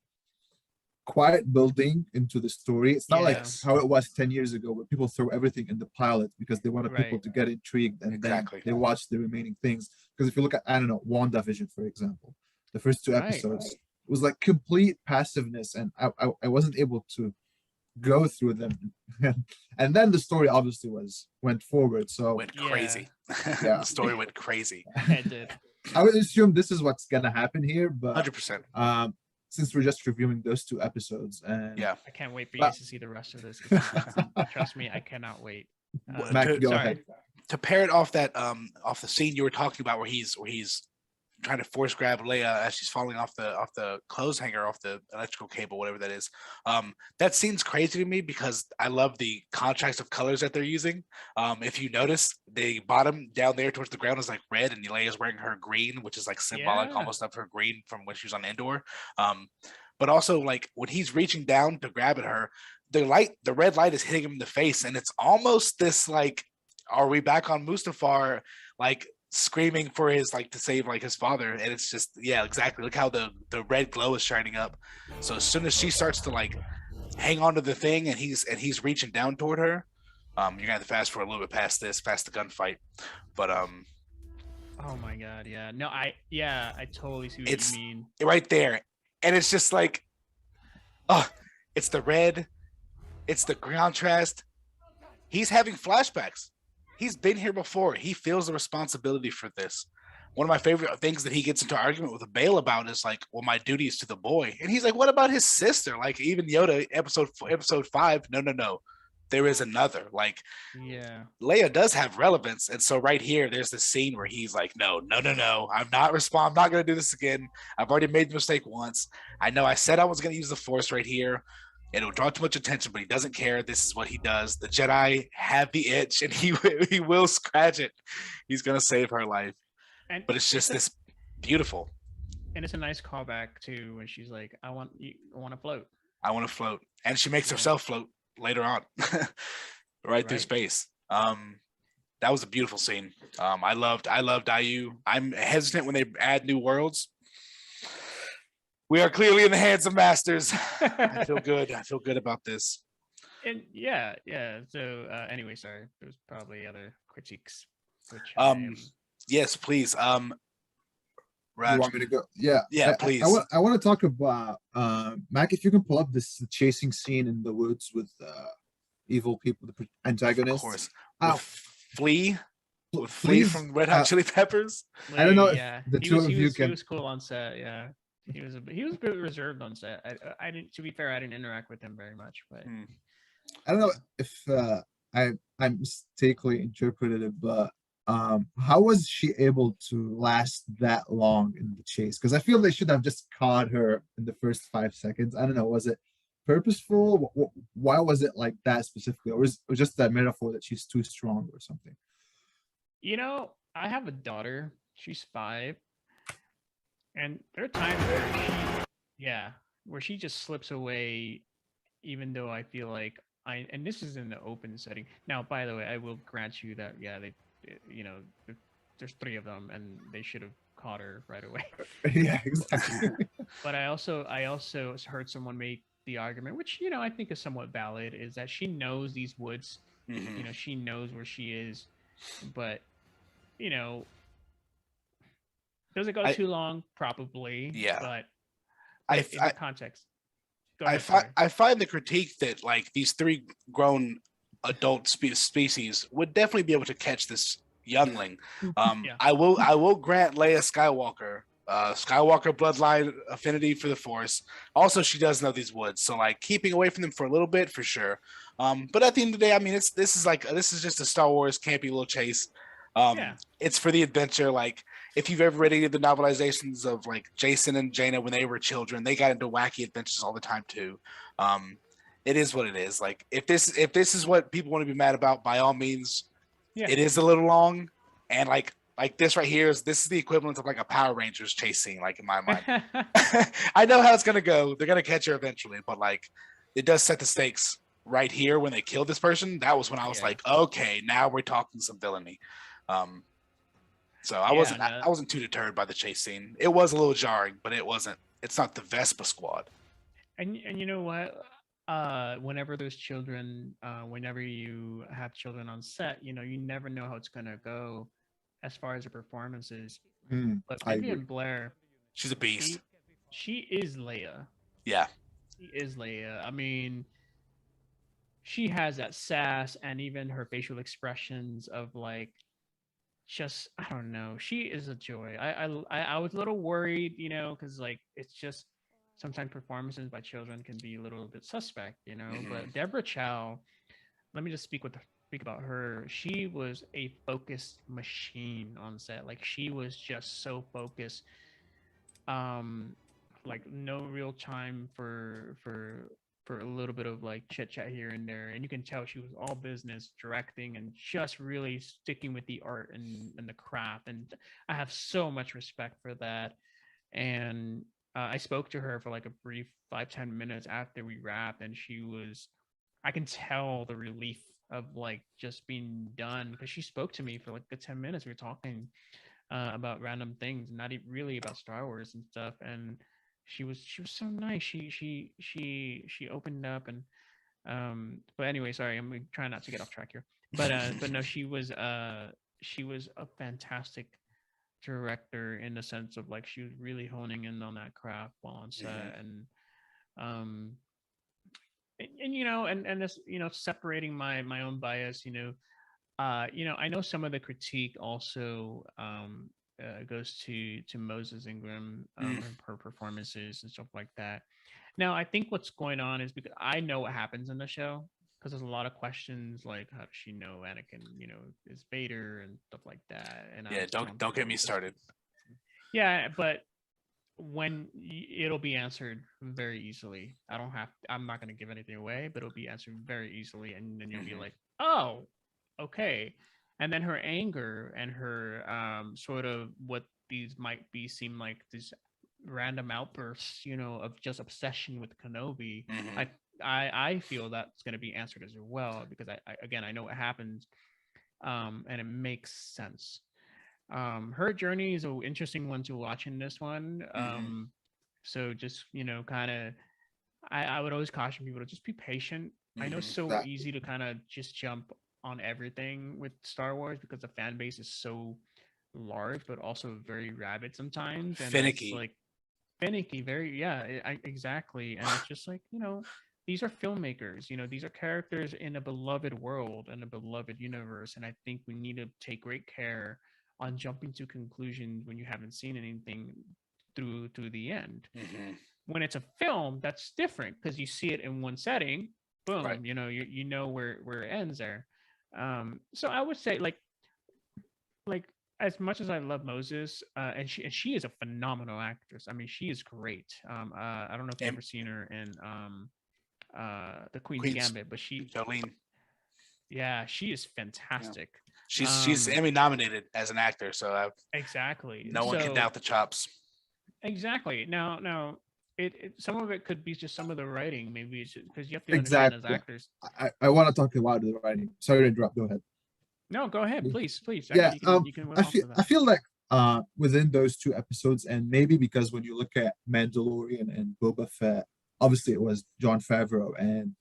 [SPEAKER 1] quiet building into the story. It's not like how it was 10 years ago where people throw everything in the pilot because they wanted people to get intrigued and then they watch the remaining things. Because if you look at, I don't know, WandaVision, for example, the first 2 episodes, it was like complete passiveness, and I wasn't able to go through them. And then the story obviously went forward, so
[SPEAKER 3] went crazy. The story went crazy.
[SPEAKER 2] It did.
[SPEAKER 1] I would assume this is what's gonna happen here, but
[SPEAKER 3] 100%.
[SPEAKER 1] Since we're just reviewing those 2 episodes, and
[SPEAKER 2] I can't wait for you to see the rest of this. Trust me, I cannot wait.
[SPEAKER 1] Mac, go ahead.
[SPEAKER 3] To pair it off off the scene you were talking about where he's trying to force grab Leia as she's falling off the clothes hanger, off the electrical cable, whatever that is. That scene's crazy to me because I love the contrast of colors that they're using. If you notice, the bottom down there towards the ground is like red, and Leia's wearing her green, which is like symbolic almost of her green from when she was on Endor. But also like when he's reaching down to grab at her, the red light is hitting him in the face, and it's almost this like, are we back on Mustafar? Like screaming for his like to save like his father, and it's just exactly. Look how the red glow is shining up. So as soon as she starts to like hang on to the thing and he's reaching down toward her, you're gonna have to fast forward a little bit past the gunfight. But
[SPEAKER 2] oh my god, I totally see what you mean
[SPEAKER 3] right there. And it's just like, it's the red, it's the contrast. He's having flashbacks. He's been here before. He feels the responsibility for this. One of my favorite things that he gets into argument with Bale about is like, well, my duty is to the boy. And he's like, what about his sister? Like even Yoda, episode 5, no. There is another. Like, Leia does have relevance. And so right here, there's this scene where he's like, no. I'm not going to do this again. I've already made the mistake once. I know I said I was going to use the Force right here. It'll draw too much attention, but he doesn't care. This is what he does. The Jedi have the itch, and he will scratch it. He's gonna save her life. But it's just this beautiful.
[SPEAKER 2] And it's a nice callback to when she's like, "I want to float.
[SPEAKER 3] I want to float," and she makes herself float later on, right through space. That was a beautiful scene. I loved IU. I'm hesitant when they add new worlds. We are clearly in the hands of masters. I feel good. I feel good about this.
[SPEAKER 2] And So anyway, sorry. There's probably other critiques.
[SPEAKER 3] Yes, please. Raj,
[SPEAKER 1] you want me to go? Yeah,
[SPEAKER 3] please.
[SPEAKER 1] I want to talk about Mac. If you can pull up this chasing scene in the woods with evil people, the antagonists.
[SPEAKER 3] Of course. With Flea from Red Hot Chili Peppers.
[SPEAKER 1] I don't know if the two of you can.
[SPEAKER 2] He was cool on set. Yeah. He was a bit reserved on set. I didn't. To be fair, I didn't interact with him very much. But
[SPEAKER 1] I don't know if I mistakenly interpreted it, but how was she able to last that long in the chase? Because I feel they should have just caught her in the first 5 seconds. I don't know. Was it purposeful? Why was it like that specifically, or was it just that metaphor that she's too strong or something?
[SPEAKER 2] You know, I have a daughter. She's 5. And there are times where she just slips away, even though I feel like and this is in the open setting. Now, by the way, I will grant you that, there's 3 of them and they should have caught her right away.
[SPEAKER 1] Yeah, exactly.
[SPEAKER 2] But I also heard someone make the argument, which, I think is somewhat valid, is that she knows these woods, she knows where she is, but, does it go too long? Probably. Yeah. But in the context.
[SPEAKER 3] I find the critique that like these 3 grown adult species would definitely be able to catch this youngling. I will grant Leia Skywalker bloodline affinity for the Force. Also, she does know these woods, so like keeping away from them for a little bit for sure. But at the end of the day, I mean, this is just a Star Wars campy little chase. It's for the adventure. Like if you've ever read any of the novelizations of like Jason and Jaina when they were children, they got into wacky adventures all the time too. It is what it is. Like if this is what people want to be mad about, by all means, it is a little long. And like this right here this is the equivalent of like a Power Rangers chase scene, like in my mind. I know how it's gonna go. They're gonna catch her eventually, but like it does set the stakes right here when they kill this person. That was when I was like, okay, now we're talking some villainy. So I wasn't too deterred by the chase scene. It was a little jarring, but it's not the Vespa Squad.
[SPEAKER 2] And you know what? Whenever there's children, whenever you have children on set, you never know how it's gonna go as far as the performances. But Vivian Blair,
[SPEAKER 3] she's a beast.
[SPEAKER 2] She is Leia.
[SPEAKER 3] Yeah.
[SPEAKER 2] She is Leia. I mean, she has that sass, and even her facial expressions of like, just, I don't know. She is a joy. I was a little worried, because like it's just sometimes performances by children can be a little bit suspect, But Deborah Chow, let me just speak about her. She was a focused machine on set. Like she was just so focused. Like no real time for a little bit of like chit chat here and there, and you can tell she was all business, directing, and just really sticking with the art and the craft. And I have so much respect for that. And I spoke to her for like a brief 5-10 minutes after we wrapped, and I can tell the relief of like just being done, because she spoke to me for like the 10 minutes. We were talking about random things, not really about Star Wars and stuff. And she was so nice. She opened up, and but anyway, sorry, I'm trying not to get off track here. But no, she was a fantastic director in the sense of like she was really honing in on that craft while on set. And and this, separating my own bias, I know some of the critique also goes to Moses Ingram, her performances and stuff like that. Now, I think what's going on is because I know what happens in the show, because there's a lot of questions like, how does she know Anakin, is Vader and stuff like that. And
[SPEAKER 3] don't get me started.
[SPEAKER 2] Yeah, but it'll be answered very easily. I'm not going to give anything away, but it'll be answered very easily, and then you'll be like, oh, okay. And then her anger and her sort of what these might seem like these random outbursts, of just obsession with Kenobi. I feel that's going to be answered as well, because I know what happens, and it makes sense. Her journey is an interesting one to watch in this one. So just kind of, I would always caution people to just be patient. I know it's so easy to kind of just jump on everything with Star Wars because the fan base is so large, but also very rabid sometimes, and
[SPEAKER 3] finicky.
[SPEAKER 2] It's like finicky, very exactly. And it's just like, these are filmmakers, these are characters in a beloved world and a beloved universe, and I think we need to take great care on jumping to conclusions when you haven't seen anything through the end. When it's a film, that's different because you see it in one setting, boom, right. You know where it ends there. So I would say like as much as I love Moses, and she is a phenomenal actress. I mean, she is great. I don't know if you've ever seen her in the Queen's Gambit, but
[SPEAKER 3] Jolene.
[SPEAKER 2] Yeah, she is fantastic.
[SPEAKER 3] Yeah. She's Emmy nominated as an actor, so
[SPEAKER 2] exactly.
[SPEAKER 3] No one can doubt the chops.
[SPEAKER 2] Exactly. Now, it some of it could be just some of the writing, maybe it's because you have to understand as actors.
[SPEAKER 1] I want to talk about the writing. Sorry to interrupt. Go ahead.
[SPEAKER 2] No, go ahead, please.
[SPEAKER 1] Yeah, I feel like within those two episodes, and maybe because when you look at Mandalorian and Boba Fett, obviously it was Jon Favreau, and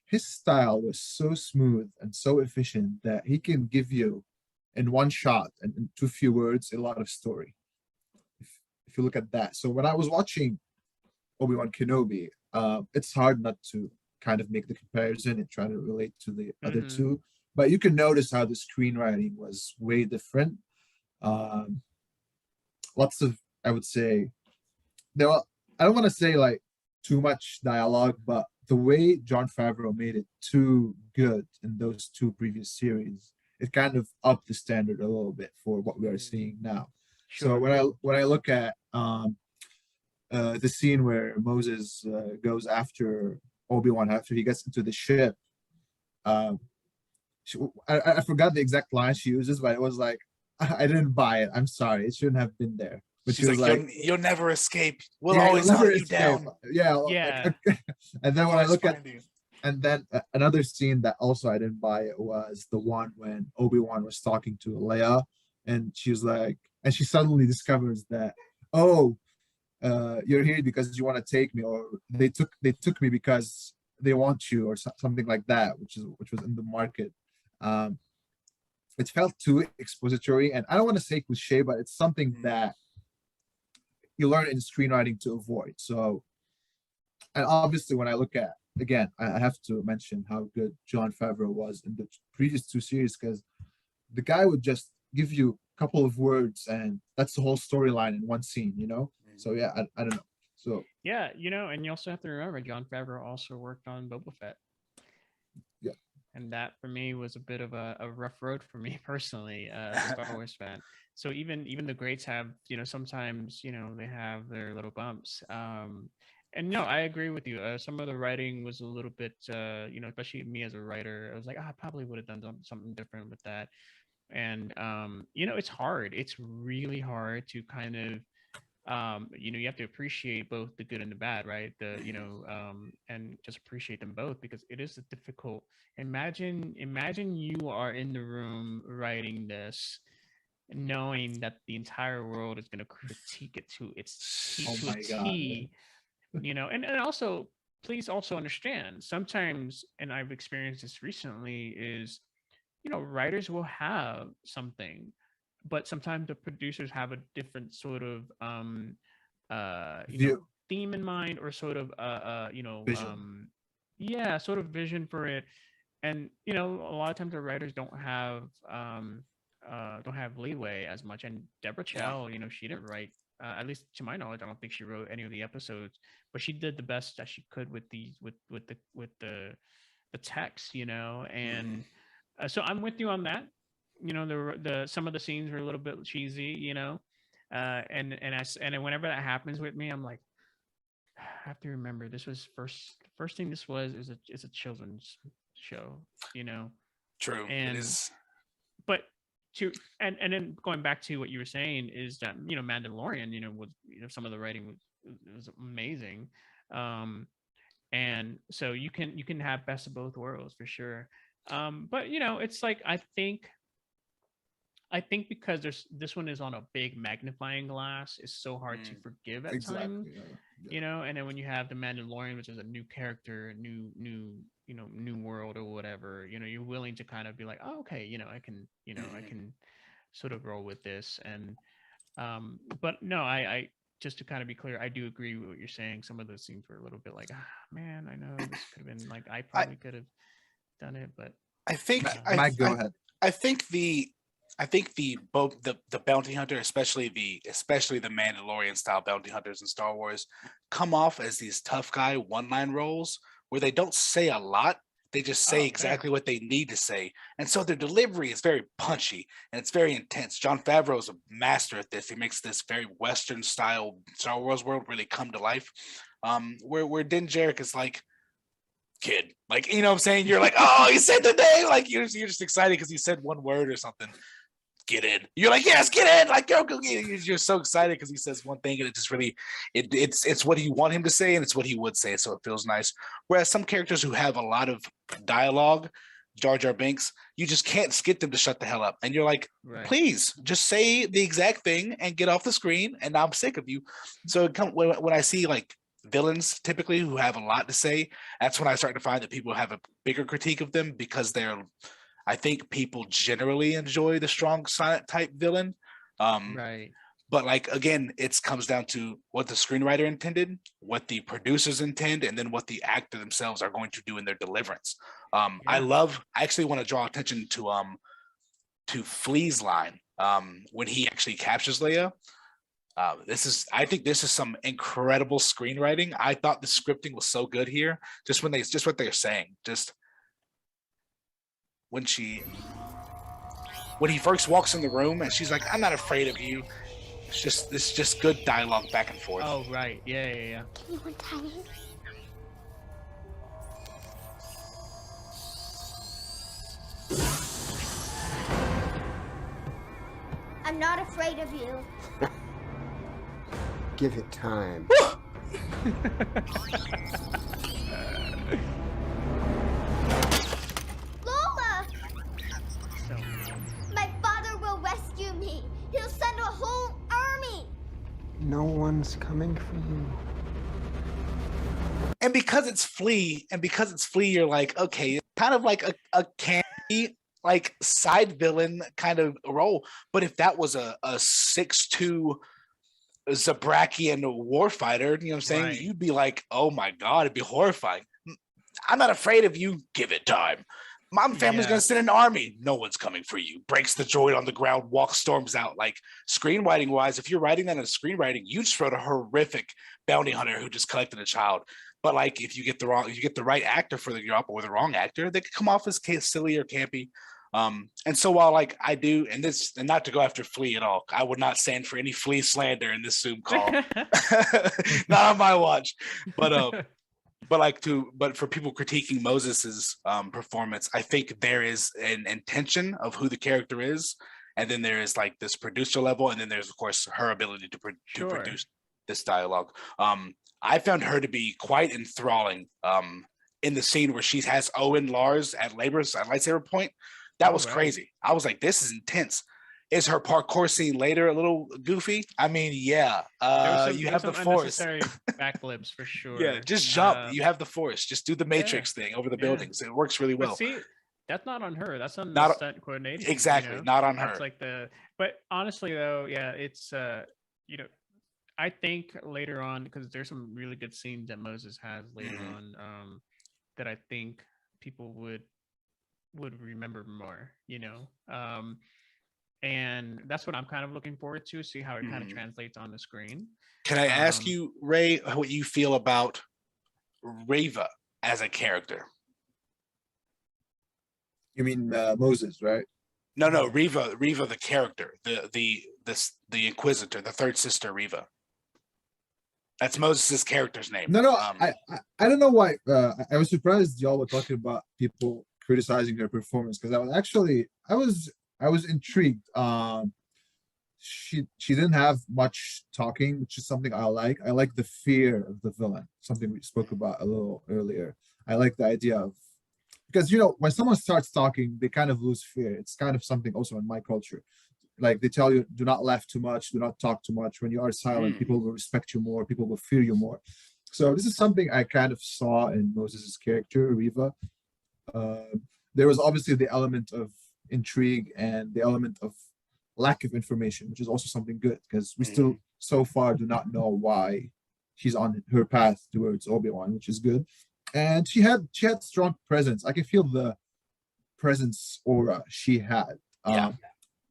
[SPEAKER 1] his style was so smooth and so efficient that he can give you in one shot and in too few words a lot of story. If you look at that. So when I was watching Obi-Wan Kenobi, it's hard not to kind of make the comparison and try to relate to the other two. But you can notice how the screenwriting was way different. Lots of, I would say, I don't want to say like too much dialogue, but the way Jon Favreau made it too good in those two previous series, it kind of upped the standard a little bit for what we are seeing now. So
[SPEAKER 2] Sure.
[SPEAKER 1] when I look at the scene where Moses goes after Obi-Wan after he gets into the ship, um, I forgot the exact line she uses, but it was like, I didn't buy it. I'm sorry, it shouldn't have been there. But she
[SPEAKER 3] She's
[SPEAKER 1] was
[SPEAKER 3] like,
[SPEAKER 1] like,
[SPEAKER 3] you'll never escape. We'll
[SPEAKER 1] yeah, you'll
[SPEAKER 3] always
[SPEAKER 1] never
[SPEAKER 3] hunt you
[SPEAKER 1] escape.
[SPEAKER 3] down.
[SPEAKER 1] Yeah,
[SPEAKER 2] Yeah.
[SPEAKER 1] like, and then
[SPEAKER 3] We'll
[SPEAKER 1] when I
[SPEAKER 3] always
[SPEAKER 1] look at,
[SPEAKER 3] find you.
[SPEAKER 1] and then another scene that also I didn't buy it was the one when Obi-Wan was talking to Leia, and she's like, and she suddenly discovers that, oh, you're here because you want to take me, or they took me because they want you, or something like that, which was in the market. Um, it felt too expository, and I don't want to say cliche, but it's something that you learn in screenwriting to avoid. So, and obviously, when I look at, again, I have to mention how good Jon Favreau was in the previous two series, because the guy would just give you a couple of words, and that's the whole storyline in one scene, you know. So yeah, I don't know. So
[SPEAKER 2] Yeah, and you also have to remember Jon Favreau also worked on Boba Fett.
[SPEAKER 1] yeah,
[SPEAKER 2] And that for me was a bit of a rough road for me personally, as a Star Wars fan. So even the greats have, sometimes, they have their little bumps. And no, I agree with you. Some of the writing was a little bit, especially me as a writer, I was like, I probably would have done something different with that. And it's hard. It's really hard to kind of you have to appreciate both the good and the bad, right? And just appreciate them both, because it is a difficult. Imagine you are in the room writing this, knowing that the entire world is going to critique it to its
[SPEAKER 1] oh
[SPEAKER 2] to a
[SPEAKER 1] my god,
[SPEAKER 2] T, and also, please also understand, sometimes, and I've experienced this recently, is writers will have something, but sometimes the producers have a different sort of
[SPEAKER 1] view,
[SPEAKER 2] theme in mind, or sort of
[SPEAKER 1] vision.
[SPEAKER 2] yeah, sort of vision for it. And a lot of times the writers don't have leeway as much. And Deborah
[SPEAKER 3] Yeah.
[SPEAKER 2] Chow, she didn't write, at least to my knowledge, I don't think she wrote any of the episodes, but she did the best that she could with the text, and so I'm with you on that. The some of the scenes were a little bit cheesy, and whenever that happens with me, I'm like, I have to remember, this was first thing this was is a children's show,
[SPEAKER 3] True. It
[SPEAKER 2] and
[SPEAKER 3] is.
[SPEAKER 2] but to and then going back to what you were saying, is that Mandalorian, was, some of the writing was amazing, and so you can have best of both worlds for sure. But it's like, I think because this one is on a big magnifying glass, it's so hard to forgive at times,
[SPEAKER 1] Exactly. Yeah.
[SPEAKER 2] and then when you have the Mandalorian, which is a new character, new world or whatever, you're willing to kind of be like, oh, okay, I can sort of roll with this. And but no, I just to kind of be clear, I do agree with what you're saying. Some of those scenes were a little bit like, man, I know this could have been like, I
[SPEAKER 3] I
[SPEAKER 2] probably could have done it, but
[SPEAKER 3] I think
[SPEAKER 1] Mike, go ahead.
[SPEAKER 3] I think the both the bounty hunter, especially the Mandalorian style bounty hunters in Star Wars, come off as these tough guy one-line roles where they don't say a lot. They just say exactly what they need to say. And so their delivery is very punchy and it's very intense. Jon Favreau is a master at this. He makes this very Western style Star Wars world really come to life. Where Din Djarin is like, kid, like, what I'm saying? You're like, oh, he said the name. Like, you're just excited because he said one word or something. Get in. You're like, yes, get in. Like, go get in. You're so excited because he says one thing and it just really, it's what you want him to say and it's what he would say. So it feels nice. Whereas some characters who have a lot of dialogue, Jar Jar Binks, you just can't get them to shut the hell up. And you're like,
[SPEAKER 2] right.
[SPEAKER 3] Please just say the exact thing and get off the screen. And I'm sick of you. So when I see like villains typically who have a lot to say, that's when I start to find that people have a bigger critique of them because I think people generally enjoy the strong silent type villain.
[SPEAKER 2] Right.
[SPEAKER 3] But like, again, it comes down to what the screenwriter intended, what the producers intend, and then what the actor themselves are going to do in their deliverance. I actually want to draw attention to Flea's line when he actually captures Leia. I think this is some incredible screenwriting. I thought the scripting was so good here. Just what they're saying. Just when he first walks in the room and she's like, I'm not afraid of you. It's just good dialogue back and forth.
[SPEAKER 2] Oh right, yeah.
[SPEAKER 4] Give me one tiny. I'm not afraid of you.
[SPEAKER 5] Give it time.
[SPEAKER 4] Lola!
[SPEAKER 2] So,
[SPEAKER 4] My father will rescue me. He'll send a whole army.
[SPEAKER 5] No one's coming for you.
[SPEAKER 3] And because it's Flea, you're like, okay, kind of like a campy, like side villain kind of role. But if that was a 6'2" Zabrakian warfighter, you know what I'm saying?
[SPEAKER 2] Right.
[SPEAKER 3] You'd be like, oh my God, it'd be horrifying. I'm not afraid of you. Give it time. My family's gonna send an army. No one's coming for you. Breaks the droid on the ground, storms out. Like screenwriting wise, if you're writing that in screenwriting, you just wrote a horrific bounty hunter who just collected a child. But like if you get the right actor for the job or the wrong actor, they could come off as silly or campy. And so while like I do, and not to go after Flea at all, I would not stand for any Flea slander in this Zoom call. Not on my watch. But but for people critiquing Moses's performance, I think there is an intention of who the character is, and then there is like this producer level, and then there's of course her ability to produce this dialogue. I found her to be quite enthralling in the scene where she has Owen Lars at lightsaber point. That was crazy. I was like, this is intense. Is her parkour scene later a little goofy? I mean, yeah. You have the force.
[SPEAKER 2] Backflips for sure.
[SPEAKER 3] Yeah, just jump. You have the force. Just do the Matrix thing over the buildings. It works really well.
[SPEAKER 2] But see, that's not on her. That's on the stunt coordinating.
[SPEAKER 3] Exactly, not on her.
[SPEAKER 2] That's like but honestly though, yeah, it's I think later on, because there's some really good scenes that Moses has later on, that I think people would remember more, and that's what I'm kind of looking forward to, see how it kind of translates on the screen.
[SPEAKER 3] Can I ask you, Ray, what you feel about Reva as a character?
[SPEAKER 1] You mean Moses, right?
[SPEAKER 3] No, Reva the character, the Inquisitor, the third sister Reva. That's Moses's character's name.
[SPEAKER 1] No, I don't know why. I was surprised y'all were talking about people criticizing her performance, because I was intrigued. She didn't have much talking, which is something I like. I like the fear of the villain, something we spoke about a little earlier. I like the idea of, because when someone starts talking, they kind of lose fear. It's kind of something also in my culture. Like they tell you, do not laugh too much, do not talk too much. When you are silent, people will respect you more, people will fear you more. So this is something I kind of saw in Moses's character, Reva. There was obviously the element of intrigue and the element of lack of information, which is also something good, because we still so far do not know why she's on her path towards Obi-Wan, which is good. And she had strong presence. I can feel the presence aura she had.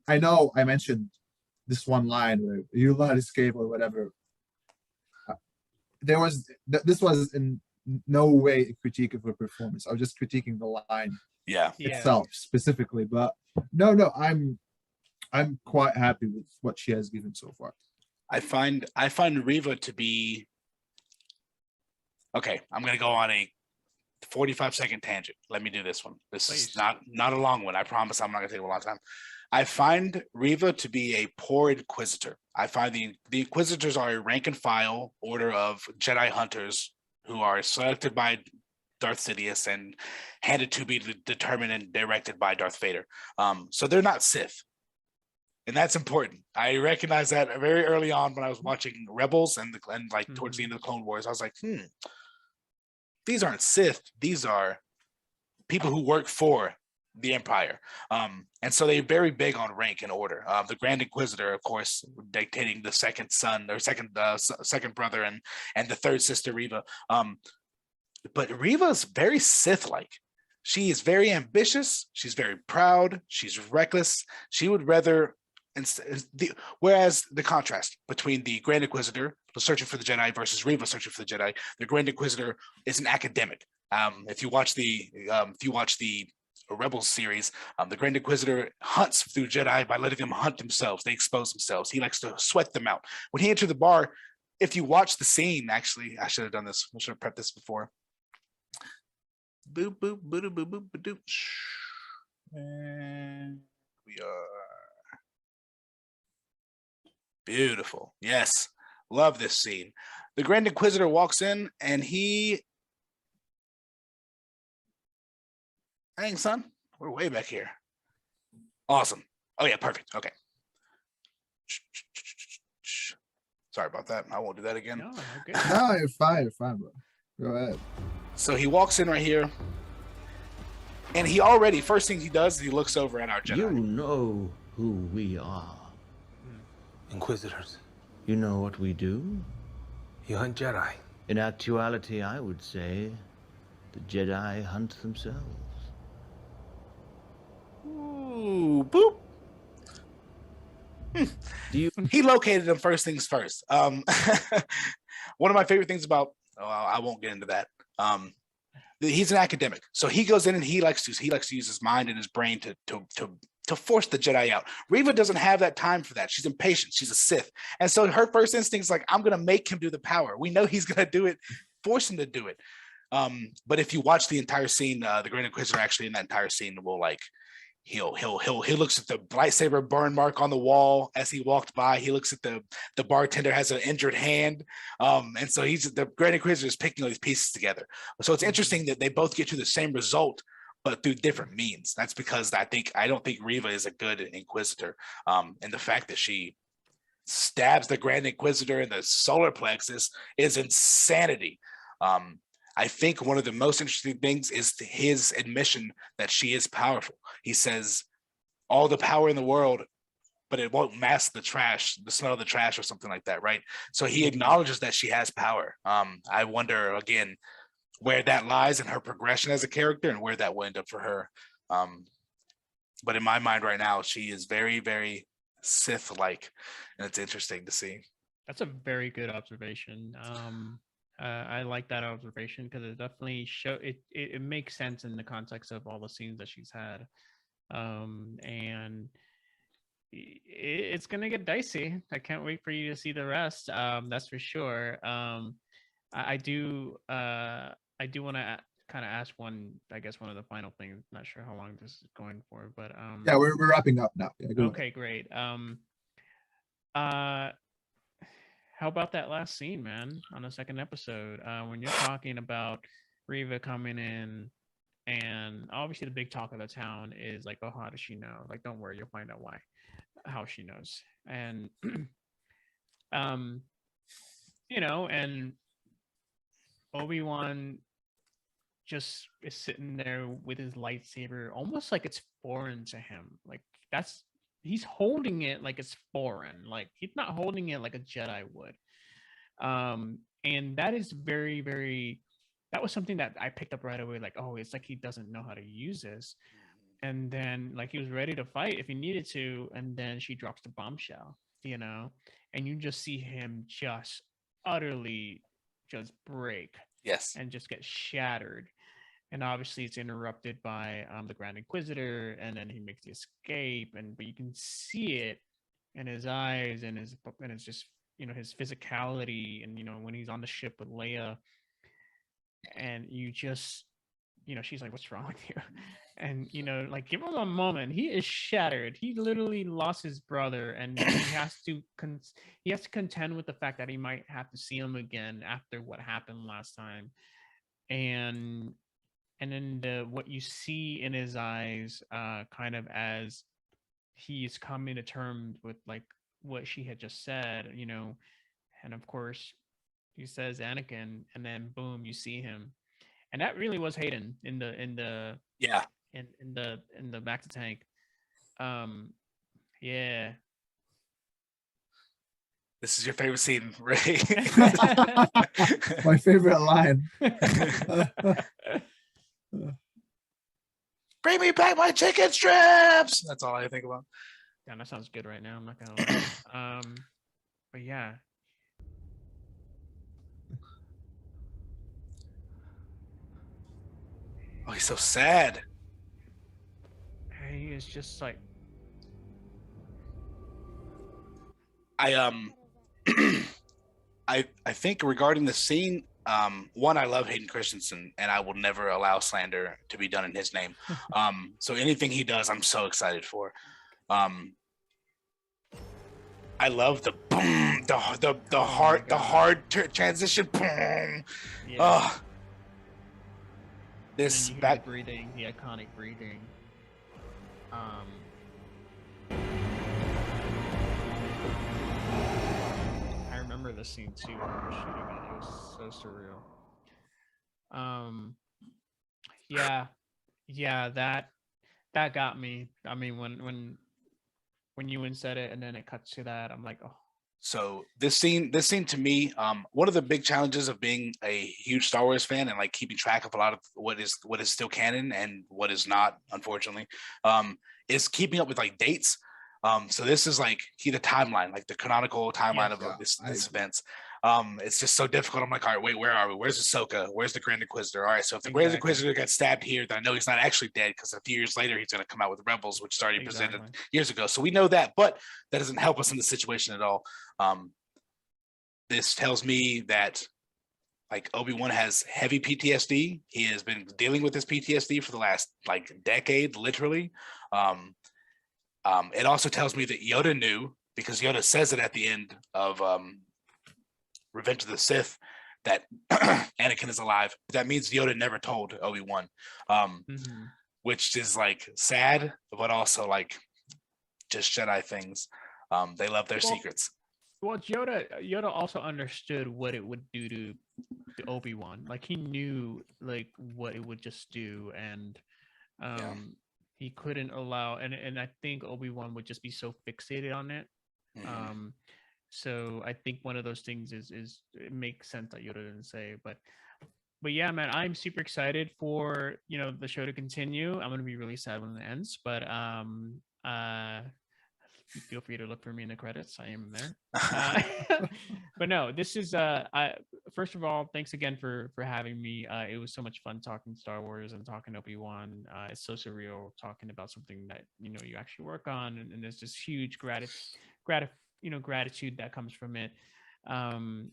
[SPEAKER 1] I know I mentioned this one line where you let escape or whatever. This was in no way a critique of her performance. I was just critiquing the line itself specifically. But no, I'm quite happy with what she has given so far.
[SPEAKER 3] I find Reva to be okay. I'm gonna go on a 45-second tangent. Let me do this one. This is not a long one. I promise I'm not gonna take a long time. I find Reva to be a poor Inquisitor. I find the Inquisitors are a rank and file order of Jedi hunters who are selected by Darth Sidious and handed to be determined and directed by Darth Vader. So they're not Sith. And that's important. I recognize that very early on when I was watching Rebels and like towards the end of the Clone Wars. I was like, these aren't Sith. These are people who work for the Empire. And so they're very big on rank and order. The Grand Inquisitor, of course, dictating the second son or second brother and the third sister Reva. But Reva's very Sith-like. She is very ambitious. She's very proud. She's reckless. She would rather, whereas the contrast between the Grand Inquisitor searching for the Jedi versus Reva searching for the Jedi, the Grand Inquisitor is an academic. If you watch the Rebels series, the Grand Inquisitor hunts through Jedi by letting them hunt themselves. They expose themselves. He likes to sweat them out. When he entered the bar, if you watch the scene, actually, I should have done this. I should have prepped this before. Boop, boop, boop, boop, boop, boop, boop. And we are beautiful. Yes, love this scene. The Grand Inquisitor walks in, and he, dang son, we're way back here. Awesome. Oh yeah, perfect. Okay. Sorry about that. I won't do that again.
[SPEAKER 2] No, okay.
[SPEAKER 1] No, you're fine, bro. Go ahead.
[SPEAKER 3] So he walks in right here, and he already, first thing he does is he looks over at our Jedi.
[SPEAKER 6] You know who we are.
[SPEAKER 5] Inquisitors.
[SPEAKER 6] You know what we do?
[SPEAKER 5] You hunt Jedi.
[SPEAKER 6] In actuality, I would say the Jedi hunt themselves.
[SPEAKER 3] Ooh, boop. He located them first things first. One of my favorite things about, I won't get into that. He's an academic, so he goes in and he likes to use his mind and his brain to force the Jedi out. Reva doesn't have that time for that. She's impatient. She's a Sith, and so her first instinct is like, I'm gonna make him do the power. We know he's gonna do it. Force him to do it. But if you watch the entire scene, the Grand Inquisitor actually in that entire scene will like. He looks at the lightsaber burn mark on the wall as he walked by. He looks at the bartender has an injured hand, and so the Grand Inquisitor is picking all these pieces together. So it's interesting that they both get to the same result, but through different means. That's because I don't think Reva is a good Inquisitor, and the fact that she stabs the Grand Inquisitor in the solar plexus is insanity. I think one of the most interesting things is his admission that she is powerful. He says, all the power in the world, but it won't mask the trash, the smell of the trash or something like that, right? So he acknowledges that she has power. I wonder, again, where that lies in her progression as a character and where that will end up for her. But in my mind right now, she is very, very Sith-like, and it's interesting to see.
[SPEAKER 2] That's a very good observation. I like that observation because it definitely it makes sense in the context of all the scenes that she's had, and it's gonna get dicey. I can't wait for you to see the rest. That's for sure. I do want to kind of ask one of the final things. Not sure how long this is going for, but
[SPEAKER 1] yeah, we're wrapping up now. Yeah,
[SPEAKER 2] okay, great. How about that last scene, man, on the second episode, when you're talking about Reva coming in, and obviously the big talk of the town is like, oh, how does she know? Like, don't worry, you'll find out how she knows. And, and Obi-Wan just is sitting there with his lightsaber, almost like it's foreign to him. Like he's holding it like it's foreign. Like he's not holding it like a Jedi would. And that is very, very, that was something that I picked up right away. Like, oh, it's like he doesn't know how to use this. And then like he was ready to fight if he needed to. And then she drops the bombshell, and you just see him just utterly just break.
[SPEAKER 3] Yes.
[SPEAKER 2] And just get shattered. And obviously it's interrupted by the Grand Inquisitor, and then he makes the escape, but you can see it in his eyes and it's just, his physicality, and when he's on the ship with Leia, and you just, she's like, what's wrong with you? And like, give him a moment. He is shattered. He literally lost his brother, and he has to contend with the fact that he might have to see him again after what happened last time. And then what you see in his eyes, kind of as he's coming to terms with like what she had just said, and of course he says Anakin, and then boom, you see him, and that really was Hayden in the
[SPEAKER 3] yeah
[SPEAKER 2] in the back to tank. Yeah.
[SPEAKER 3] This is your favorite scene, Ray?
[SPEAKER 1] My favorite line.
[SPEAKER 3] Bring me back my chicken strips. That's all I think about.
[SPEAKER 2] Yeah, that sounds good right now. I'm not gonna lie. But yeah.
[SPEAKER 3] Oh, he's so sad.
[SPEAKER 2] it's just like
[SPEAKER 3] I I think regarding the scene, one, I love Hayden Christensen, and I will never allow slander to be done in his name. So anything he does, I'm so excited for. I love the boom, the hard transition. Boom.
[SPEAKER 2] yeah.
[SPEAKER 3] This
[SPEAKER 2] And you hear
[SPEAKER 3] back.
[SPEAKER 2] the breathing, the iconic breathing. I remember the scene too when we were shooting it. It was so surreal. Yeah, that got me. I mean, when you said it and then it cuts to that, I'm like, oh,
[SPEAKER 3] So this scene to me, one of the big challenges of being a huge Star Wars fan and like keeping track of a lot of what is still canon and what is not, unfortunately, is keeping up with like dates. So this is like the timeline, like the canonical timeline of this events. It's just so difficult. I'm like, all right, wait, where are we? Where's Ahsoka? Where's the Grand Inquisitor? All right, so if the Grand Inquisitor got stabbed here, then I know he's not actually dead because a few years later he's going to come out with Rebels, which is already presented years ago. So we know that, but that doesn't help us in the situation at all. This tells me that like Obi-Wan has heavy PTSD. He has been dealing with this PTSD for the last like decade, literally. It also tells me that Yoda knew, because Yoda says it at the end of Revenge of the Sith, that Anakin is alive. That means Yoda never told Obi-Wan, which is like sad, but also like just Jedi things. They love their secrets.
[SPEAKER 2] Well, Yoda also understood what it would do to Obi-Wan. Like he knew like what it would just do, and he couldn't allow. And I think Obi-Wan would just be so fixated on it. So I think one of those things is it makes sense that Yoda didn't say, but yeah, man, I'm super excited for the show to continue. I'm gonna be really sad when it ends, but feel free to look for me in the credits. I am there. But no, this is first of all, thanks again for having me. It was so much fun talking Star Wars and talking Obi-Wan. It's so surreal talking about something that you actually work on, and there's this huge gratitude that comes from it. And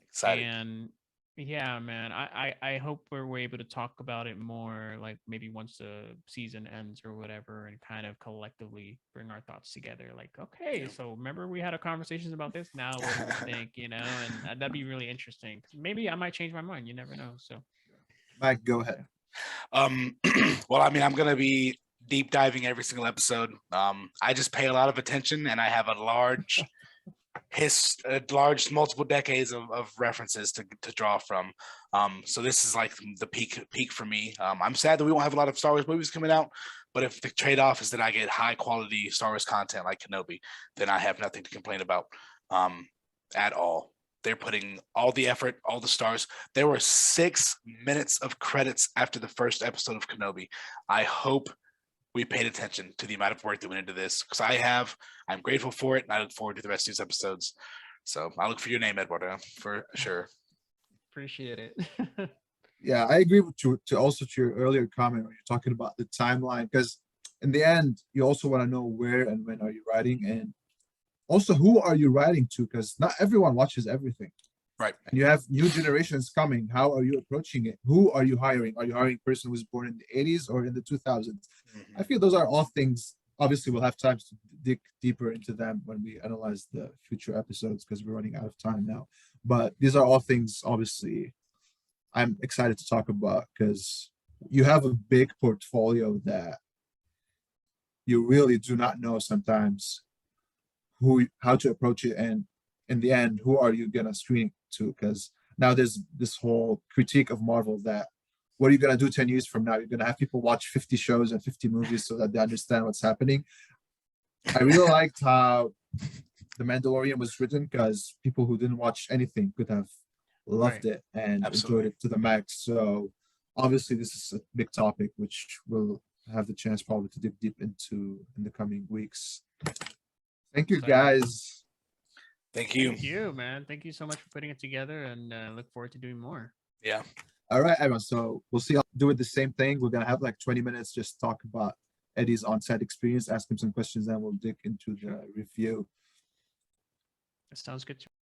[SPEAKER 2] yeah, man, I hope we're able to talk about it more, like maybe once the season ends or whatever, and kind of collectively bring our thoughts together. Like, okay, so remember we had a conversations about this. Now what do we think? And that'd be really interesting. Maybe I might change my mind. You never know. So,
[SPEAKER 1] Mike, go ahead.
[SPEAKER 3] Well, I mean, I'm gonna be deep diving every single episode. I just pay a lot of attention, and I have a large multiple decades of references to draw from. So this is like the peak for me. I'm sad that we won't have a lot of Star Wars movies coming out, but if the trade-off is that I get high quality Star Wars content like Kenobi, then I have nothing to complain about at all. They're putting all the effort, all the stars. There were 6 minutes of credits after the first episode of Kenobi. I hope we paid attention to the amount of work that went into this, because I'm grateful for it, and I look forward to the rest of these episodes. So I'll look for your name, Eduardo, for sure.
[SPEAKER 2] Appreciate it.
[SPEAKER 1] Yeah, I agree with you to your earlier comment when you're talking about the timeline, because in the end, you also want to know where and when are you writing, and also who are you writing to, because not everyone watches everything.
[SPEAKER 3] Right.
[SPEAKER 1] And you have new generations coming. How are you approaching it? Who are you hiring? Are you hiring a person who was born in the 80s or in the 2000s? I feel those are all things. Obviously, we'll have time to dig deeper into them when we analyze the future episodes, because we're running out of time now. But these are all things, obviously, I'm excited to talk about, because you have a big portfolio that you really do not know sometimes how to approach it, and in the end, who are you gonna screen to? Because now there's this whole critique of Marvel that what are you gonna do 10 years from now? You're gonna have people watch 50 shows and 50 movies so that they understand what's happening. I really liked how The Mandalorian was written, because people who didn't watch anything could have loved it and enjoyed it to the max. So obviously this is a big topic which we'll have the chance probably to dig deep into in the coming weeks. Thank you, guys.
[SPEAKER 3] Thank you.
[SPEAKER 2] Thank you, man. Thank you so much for putting it together, and look forward to doing more.
[SPEAKER 3] Yeah.
[SPEAKER 1] All right, everyone. So we'll see. I'll do it the same thing. We're gonna have like 20 minutes, just talk about Eddie's on-set experience, ask him some questions, and we'll dig into the review.
[SPEAKER 2] That sounds good to